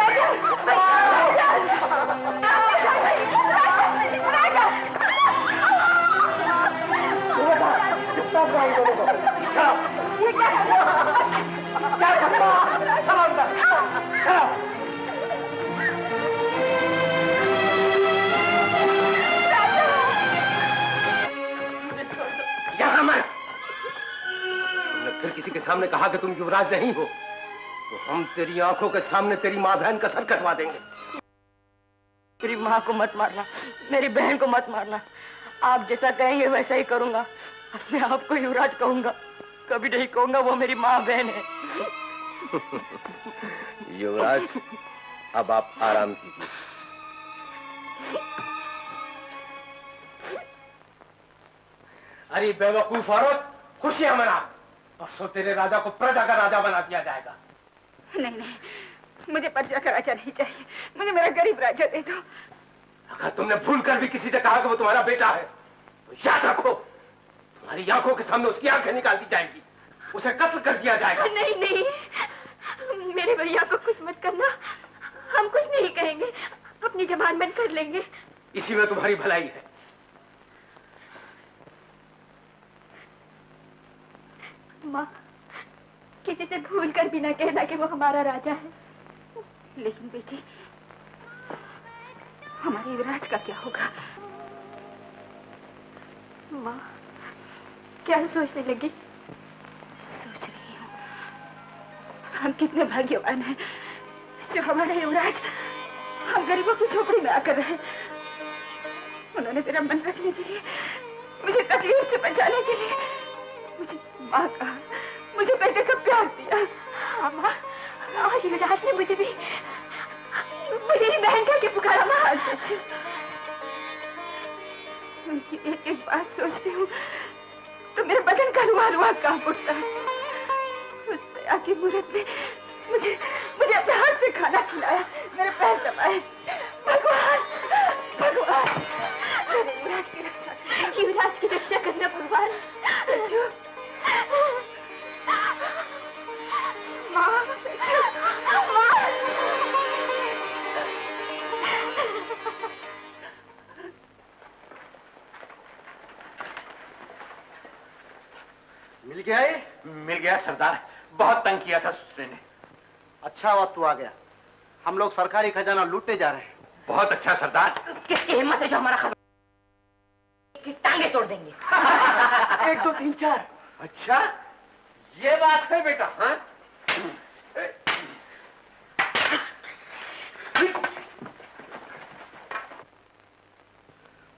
[SPEAKER 15] फिर किसी के सामने कहा कि तुम युवराज नहीं हो तो हम तेरी आंखों के सामने तेरी माँ बहन का सर कटवा देंगे।
[SPEAKER 11] मेरी माँ को मत मारना, मेरी बहन को मत मारना। आप जैसा कहेंगे वैसा ही करूंगा। अपने आप को युवराज कहूंगा, कभी नहीं कहूंगा वो मेरी माँ बहन है।
[SPEAKER 15] युवराज, अब आप आराम कीजिए।
[SPEAKER 2] अरे बेवकूफ औरत, खुशियां मना। परसों तेरे राजा को प्रजा का राजा बना दिया जाएगा।
[SPEAKER 5] नहीं नहीं, मुझे प्रजा का राजा नहीं चाहिए, मुझे मेरा गरीब राजा दे दो।
[SPEAKER 2] अगर तुमने भूल कर भी किसी से कहा कि वो तुम्हारा बेटा है, तो याद रखो, तुम्हारी आंखों के सामने उसकी आंखें निकाल दी जाएंगी, उसे कत्ल कर दिया जाएगा।
[SPEAKER 5] नहीं नहीं, मेरे भैया को कुछ मत करना, हम कुछ नहीं कहेंगे, अपनी जबान बंद कर लेंगे।
[SPEAKER 2] इसी में तुम्हारी भलाई है।
[SPEAKER 5] माँ, किसी से भूल कर भी ना कहना कि वो हमारा राजा है। लेकिन बेटी, हमारे युवराज का क्या होगा? माँ, क्या सोचने लगी? सोच रही हूँ, हम कितने भाग्यवान हैं जो हमारे युवराज हम गरीबों की झोपड़ी में आकर रहे। उन्होंने तेरा मन रखने के लिए, मुझे तकलीफ से बचाने के लिए मुझे माँ का, मुझे बेटे का प्यार दिया। हाँ माँ, और युवराज ने मुझे भी मेरी बहन का के पुकारा। माँ, उनकी एक एक बात सोचती हूँ तो मेरे बदन का रुआ कांप उठता है। उस दया की मूरत ने मुझे अपने हाथ से खाना खिलाया, मेरे पैर दबाए। भगवान, भगवान, मेरे युवराज की रक्षा करना, युवराज की रक्षा करना भगवान। माँ, माँ।
[SPEAKER 2] मिल गया ये? मिल गया सरदार, बहुत तंग किया था सुसरे ने।
[SPEAKER 8] अच्छा हुआ तू आ गया, हम लोग सरकारी खजाना लूटने जा रहे हैं।
[SPEAKER 2] बहुत अच्छा सरदार।
[SPEAKER 11] किसकी हिम्मत है जो हमारा खजाना की टांगे तोड़ देंगे?
[SPEAKER 2] 1 2 3 4। अच्छा, ये बात है बेटा। हाँ?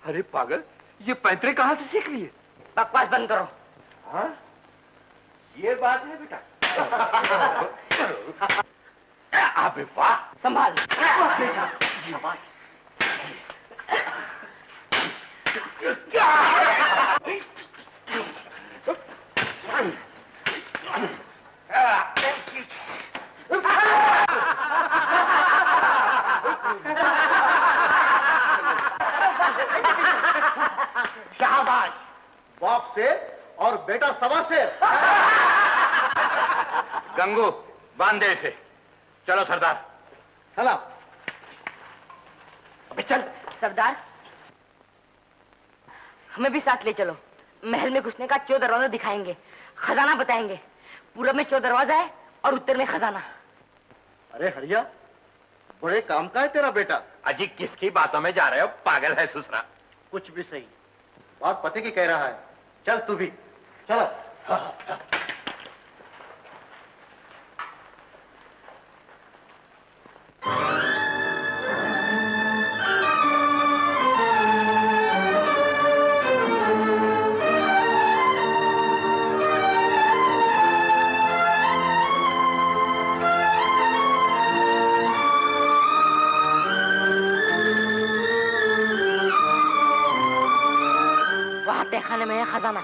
[SPEAKER 2] अरे पागल, ये पैंतरे कहाँ से सीख लिए?
[SPEAKER 11] बकवास बंद करो।
[SPEAKER 2] हाँ? ये बात है बेटा। अबे वाह,
[SPEAKER 11] संभाल।
[SPEAKER 2] शाबाश।
[SPEAKER 8] शाबाश, बाप से और बेटा सवा से।
[SPEAKER 2] गंगू, बांध दे इसे। चलो सरदार।
[SPEAKER 8] चला।
[SPEAKER 2] अबे चल।
[SPEAKER 11] सरदार, हमें भी साथ ले चलो। महल में घुसने का 4 दरवाजा दिखाएंगे, खजाना बताएंगे। पूरब में 4 दरवाजा है और उत्तर में खजाना।
[SPEAKER 8] अरे हरिया, बड़े काम का है तेरा बेटा।
[SPEAKER 2] अजी, किसकी बातों में जा रहे हो? पागल है सुसरा।
[SPEAKER 8] कुछ भी सही, बात पते की कह रहा है। चल तू भी, चलो।
[SPEAKER 11] खाने में है खजाना।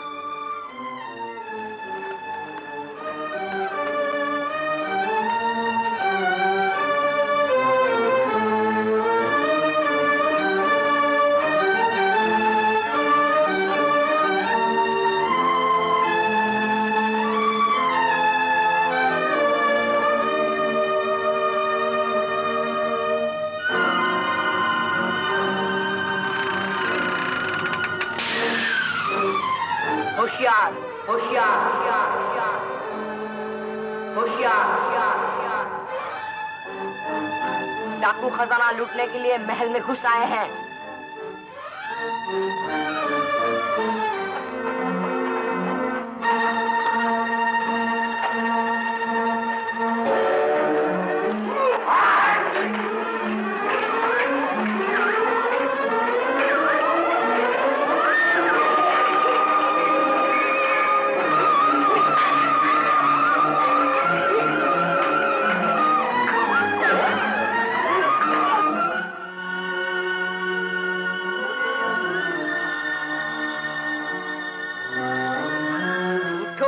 [SPEAKER 11] होशियार, होशियार, होशियार, होशियार, होशियार। डाकू खजाना लूटने के लिए महल में घुस आए हैं।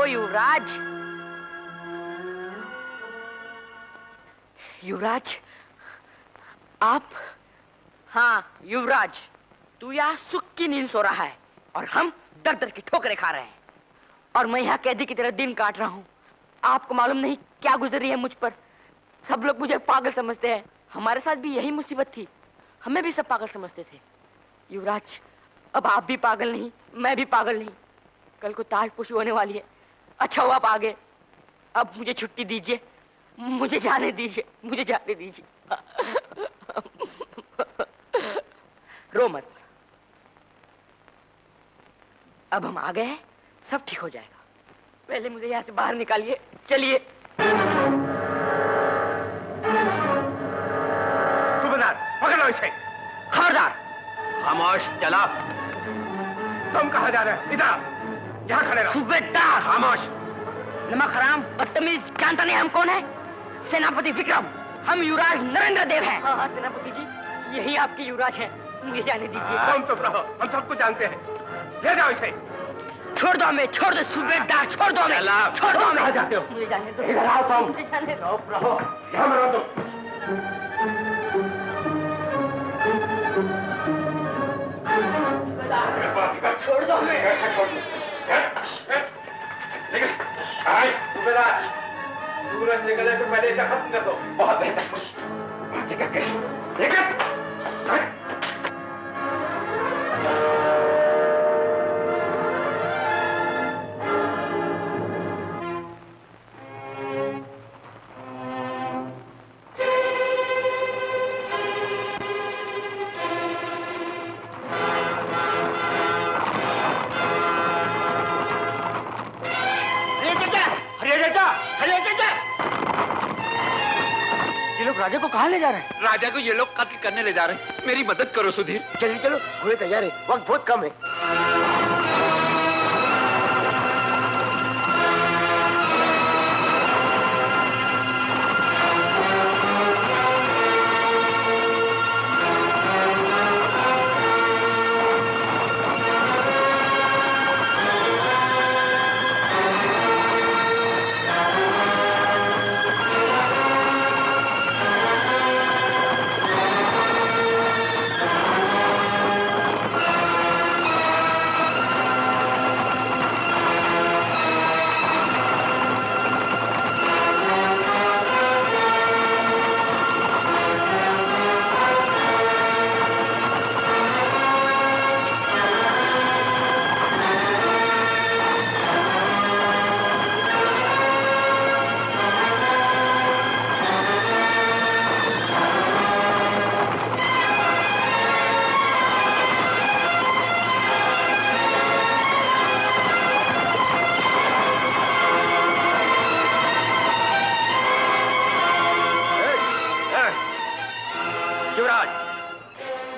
[SPEAKER 11] ओ युवराज। युवराज, आप? हाँ युवराज, तू यहाँ सुख की नींद सो रहा है और हम दर दर की ठोकरें खा रहे हैं, और मैं यहाँ कैदी की तरह दिन काट रहा हूँ। आपको मालूम नहीं क्या गुजर रही है मुझ पर। सब लोग मुझे पागल समझते हैं। हमारे साथ भी यही मुसीबत थी, हमें भी सब पागल समझते थे। युवराज, अब आप भी पागल नहीं, मैं भी पागल नहीं। कल को ताजपोशी होने वाली है। अच्छा हुआ आप आ गए। अब मुझे छुट्टी दीजिए, मुझे जाने दीजिए, मुझे जाने दीजिए। रो मत, अब हम आ गए हैं, सब ठीक हो जाएगा। पहले मुझे यहाँ से बाहर निकालिए, चलिए।
[SPEAKER 15] सूबेदार, पकड़ लो इसे।
[SPEAKER 11] खबरदार।
[SPEAKER 6] खामोश, चला।
[SPEAKER 15] तुम कहाँ जा रहे हो? इधर, यहाँ खड़े रहो।
[SPEAKER 11] सूबेदार।
[SPEAKER 6] खामोश।
[SPEAKER 11] नमक हराम, बदतमीज, जानता नहीं हम कौन है? सेनापति विक्रम, हम युवराज नरेंद्र देव हैं। हाँ सेनापति जी, यही आपके युवराज हैं, मुझे जाने दीजिए।
[SPEAKER 15] तुम चुप रहो, हम सबको जानते हैं। ले जाओ इसे।
[SPEAKER 11] छोड़ दो हमें, छोड़ दो सूबेदार, छोड़ दो हमें, छोड़ दो हमें।
[SPEAKER 15] कहाँ जाते हो?
[SPEAKER 11] मुझे जाने दो।
[SPEAKER 15] इधर आओ तुम।
[SPEAKER 11] मुझे जाने दो।
[SPEAKER 15] चुप रहो, यहाँ मरो तुम।
[SPEAKER 11] छोड़ दो हमें।
[SPEAKER 15] कैसे छोड़ दो? सूबेदार, सूरज निकलने से पहले इसे खत्म कर दो। बहुत बेहतर।
[SPEAKER 11] राजा को कहाँ ले जा रहे हैं?
[SPEAKER 10] राजा को ये लोग कत्ल करने ले जा रहे हैं। मेरी मदद करो सुधीर।
[SPEAKER 7] जल्दी चलो, घोड़े तैयार है, वक्त बहुत कम है।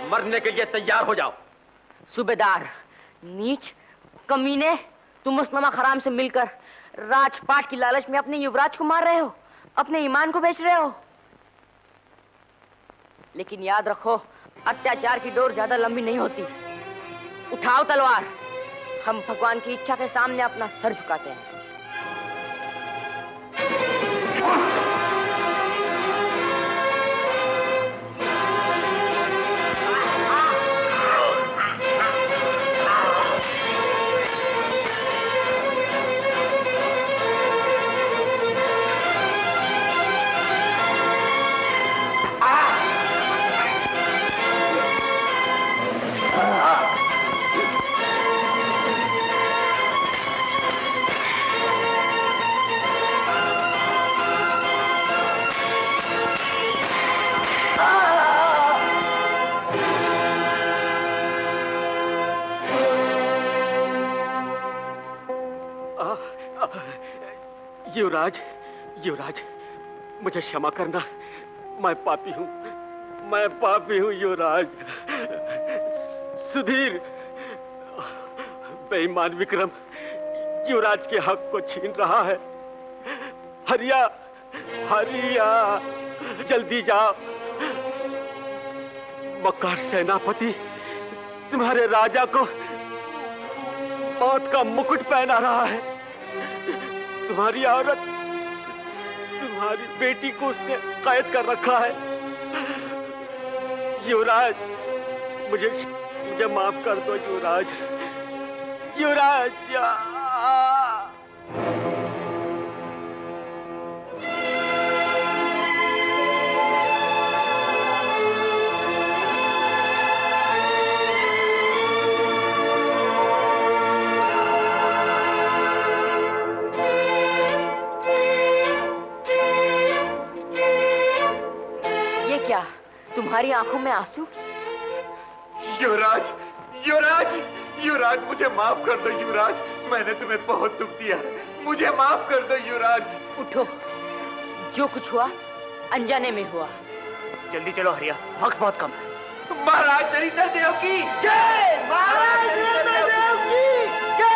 [SPEAKER 6] मरने के लिए तैयार हो जाओ।
[SPEAKER 11] सूबेदार, नीच, कमीने, तुम उस नमक हराम से मिलकर राजपाट की लालच में अपने युवराज को मार रहे हो, अपने ईमान को बेच रहे हो। लेकिन याद रखो, अत्याचार की डोर ज्यादा लंबी नहीं होती। उठाओ तलवार, हम भगवान की इच्छा के सामने अपना सर झुकाते हैं।
[SPEAKER 6] युवराज, युवराज, मुझे क्षमा करना, मैं पापी हूँ, मैं पापी हूँ युवराज। सुधीर, बेईमान विक्रम युवराज के हक को छीन रहा है। हरिया, हरिया, जल्दी जाओ। मक्कार सेनापति तुम्हारे राजा को मौत का मुकुट पहना रहा है। तुम्हारी औरत, तुम्हारी बेटी को उसने कैद कर रखा है। युवराज, मुझे माफ कर दो युवराज। युवराज,
[SPEAKER 11] तुम्हारी आंखों में आंसू?
[SPEAKER 4] युवराज, युवराज, युवराज, मुझे माफ कर दो युवराज, मैंने तुम्हें बहुत दुख दिया, मुझे माफ कर दो युवराज।
[SPEAKER 11] उठो, जो कुछ हुआ अनजाने में हुआ।
[SPEAKER 2] जल्दी चलो हरिया, वक्त बहुत कम है।
[SPEAKER 4] महाराज नरेंद्र देव की जय! महाराज नरेंद्र देव की जय!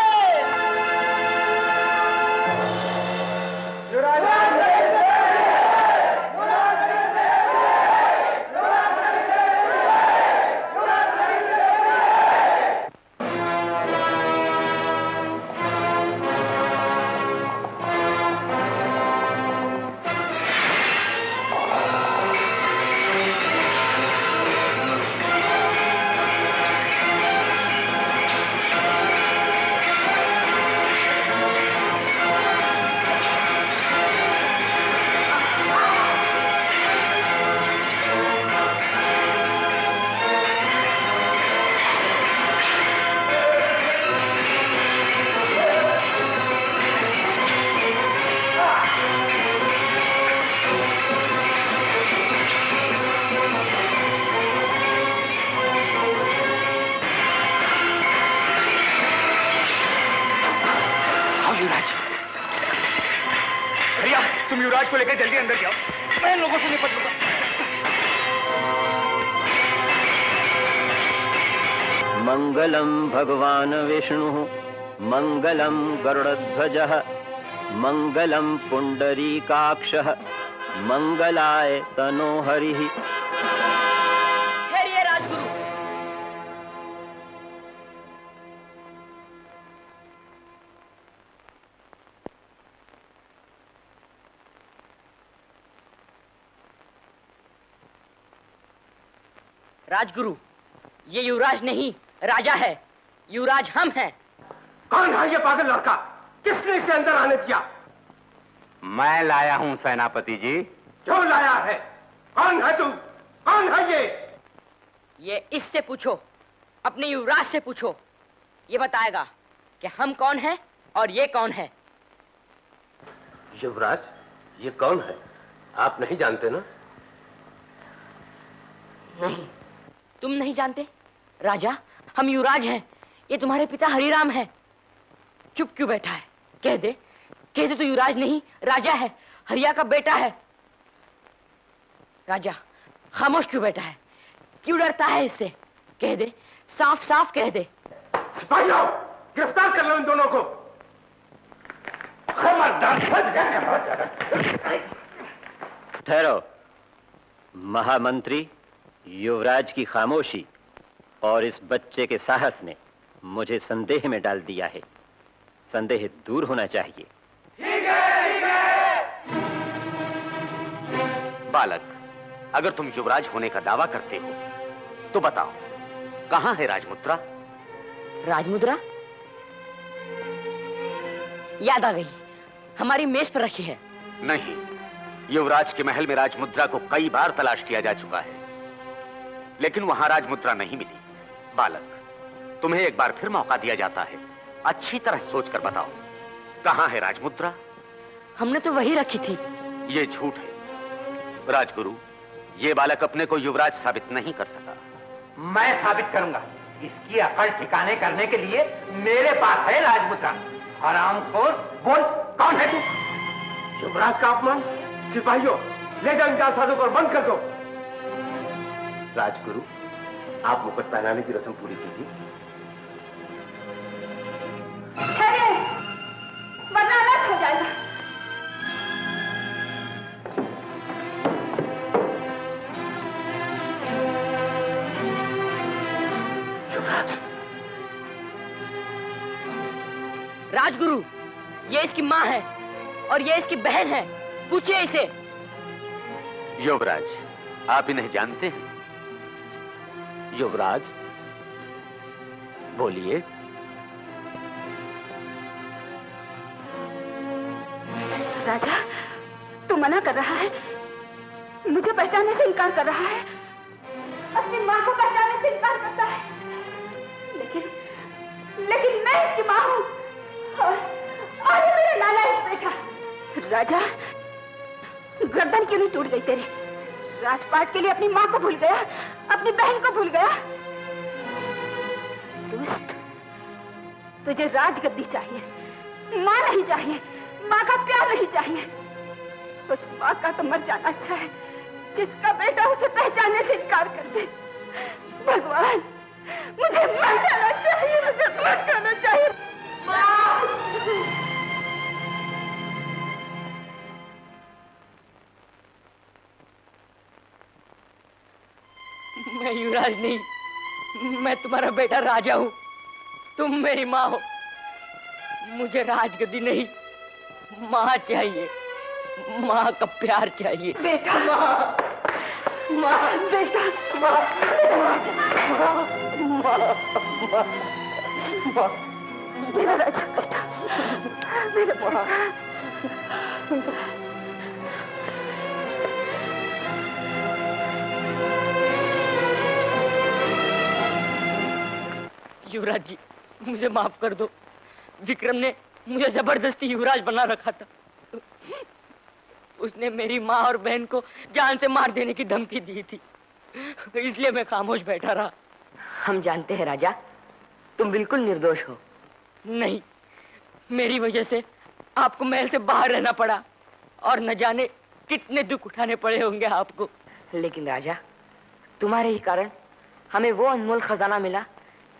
[SPEAKER 4] युवराज
[SPEAKER 2] को लेकर जल्दी अंदर जाओ, मैं लोगों से निपट लूंगा।
[SPEAKER 17] मंगलम भगवान विष्णु, मंगलम गरुड़ध्वजः, मंगलम पुंडरीकाक्षः, मंगलाय तनो हरिः।
[SPEAKER 11] ठहरिए राजगुरु। राजगुरु, ये युवराज नहीं राजा है, युवराज हम हैं।
[SPEAKER 15] कौन है ये पागल लड़का? किसने इसे अंदर आने दिया?
[SPEAKER 1] मैं लाया हूं सेनापति जी।
[SPEAKER 15] क्यों लाया है? कौन है तू? कौन है
[SPEAKER 11] ये इससे पूछो, अपने युवराज से पूछो, ये बताएगा कि हम कौन हैं और ये कौन है।
[SPEAKER 15] युवराज, ये कौन है? आप नहीं जानते ना?
[SPEAKER 11] नहीं, तुम नहीं जानते? राजा, हम युवराज हैं, ये तुम्हारे पिता हरिराम हैं। चुप क्यों बैठा है? कह दे तो युवराज नहीं राजा है, हरिया का बेटा है। राजा, खामोश क्यों बैठा है? क्यों डरता है इससे? कह दे, साफ साफ कह दे।
[SPEAKER 15] सिपाहियों, गिरफ्तार कर लो इन दोनों को।
[SPEAKER 17] ठहरो। महामंत्री, युवराज की खामोशी और इस बच्चे के साहस ने मुझे संदेह में डाल दिया है। संदेह दूर होना चाहिए।
[SPEAKER 15] ठीक है।
[SPEAKER 7] बालक, अगर तुम युवराज होने का दावा करते हो तो बताओ, कहां है राजमुद्रा?
[SPEAKER 11] राजमुद्रा? याद आ गई, हमारी मेज पर रखी है।
[SPEAKER 7] नहीं, युवराज के महल में राजमुद्रा को कई बार तलाश किया जा चुका है, लेकिन वहां राजमुद्रा नहीं मिली। बालक, तुम्हें एक बार फिर मौका दिया जाता है, अच्छी तरह सोचकर बताओ, कहां है राजमुद्रा?
[SPEAKER 11] हमने तो वही रखी थी।
[SPEAKER 7] ये झूठ है। राजगुरु, ये बालक अपने को युवराज साबित नहीं कर सका।
[SPEAKER 1] मैं साबित करूंगा। इसकी अकल ठिकाने करने के लिए मेरे पास है राजमुद्रा। हरामखोर, बोल, कौन है तू?
[SPEAKER 15] युवराज का अपमान। सिपाहियों, ले जाओ इन जालसाजों को और बंद कर दो। राजगुरु, आप मुकुट पहनाने की रस्म पूरी कीजिए।
[SPEAKER 5] वरना अलग हो जाएगा।
[SPEAKER 15] युवराज।
[SPEAKER 11] राजगुरु, ये इसकी माँ है। और ये इसकी बहन है। पूछिए इसे।
[SPEAKER 8] युवराज, आप इन्हें जानते हैं? युवराज, बोलिए।
[SPEAKER 5] राजा, तू मना कर रहा है, मुझे पहचानने से इनकार कर रहा है, अपनी माँ को पहचानने से इनकार करता है। लेकिन मैं इसकी माँ हूँ और ये मेरा नालायक बेटा। राजा, गर्दन क्यों नहीं टूट गई तेरी? राजपाट के लिए अपनी माँ को भूल गया, अपनी बहन को भूल गया। दुष्ट, तुझे राजगद्दी चाहिए, माँ नहीं चाहिए, माँ का प्यार नहीं चाहिए। उस माँ का तो मर जाना अच्छा है जिसका बेटा उसे पहचानने से इनकार कर दे। भगवान, मुझे मर जाना चाहिए, मुझे मर जाना चाहिए।
[SPEAKER 11] मैं युवराज नहीं, मैं तुम्हारा बेटा राजा हूँ। तुम मेरी माँ हो। मुझे राजगद्दी नहीं, माँ चाहिए, माँ का प्यार चाहिए।
[SPEAKER 5] बेटा, माँ, माँ, बेटा, माँ, माँ, माँ, माँ, मेरा राजा बेटा, मेरा माँ।
[SPEAKER 11] युवराज जी, मुझे माफ कर दो। विक्रम ने मुझे जबरदस्ती युवराज बना रखा था। उसने मेरी माँ और बहन को जान से मार देने की धमकी दी थी, इसलिए मैं खामोश बैठा रहा। हम जानते हैं राजा, तुम बिल्कुल निर्दोष हो। नहीं, मेरी वजह से आपको महल से बाहर रहना पड़ा और न जाने कितने दुख उठाने पड़े होंगे आपको। लेकिन राजा, तुम्हारे ही कारण हमें वो अनमोल खजाना मिला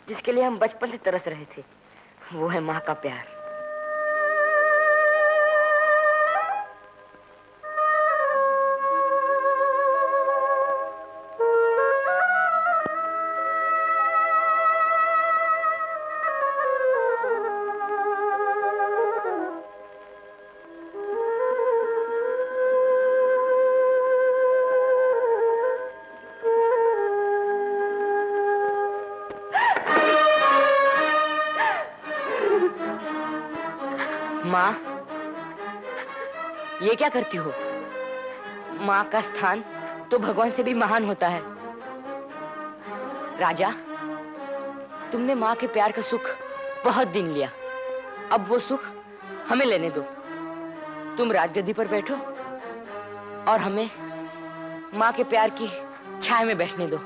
[SPEAKER 11] जिसके लिए हम बचपन से तरस रहे थे। वो है माँ का प्यार। माँ, ये क्या करती हो? माँ का स्थान तो भगवान से भी महान होता है। राजा, तुमने माँ के प्यार का सुख बहुत दिन लिया, अब वो सुख हमें लेने दो। तुम राजगद्दी पर बैठो और हमें माँ के प्यार की छाया में बैठने दो।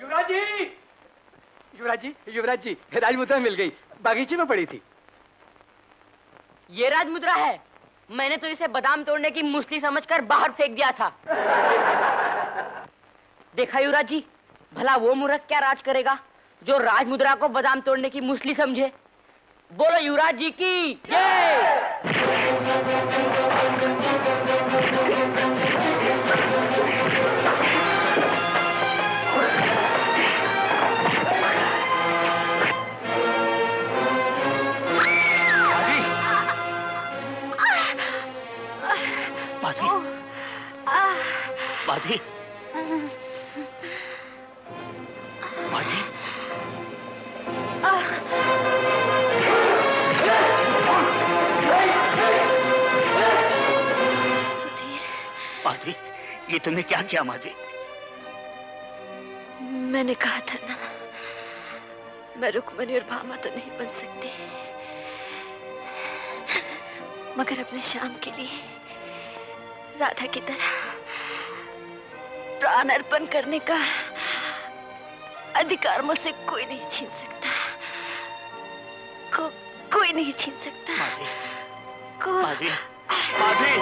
[SPEAKER 14] युवराज जी, युवराज जी, युवराज जी, राजमुद्रा मिल गई, बागीचे में पड़ी थी।
[SPEAKER 11] ये राजमुद्रा है? मैंने तो इसे बादाम तोड़ने की मुसली समझकर बाहर फेंक दिया था। देखा युवराज जी, भला वो मूर्ख क्या राज करेगा जो राजमुद्रा को बादाम तोड़ने की मुसली समझे। बोलो युवराज जी की जय।
[SPEAKER 8] माधवी, माधवी,
[SPEAKER 3] सुधीर।
[SPEAKER 8] माधवी, ये तुमने क्या किया माधवी?
[SPEAKER 3] मैंने कहा था ना, मैं रुक्मणी और भामा तो नहीं बन सकती, मगर अपने श्याम के लिए राधा की तरह प्राण अर्पण करने का अधिकार मुझसे कोई नहीं छीन सकता। कोई नहीं छीन सकता।
[SPEAKER 8] माधवी, माधवी,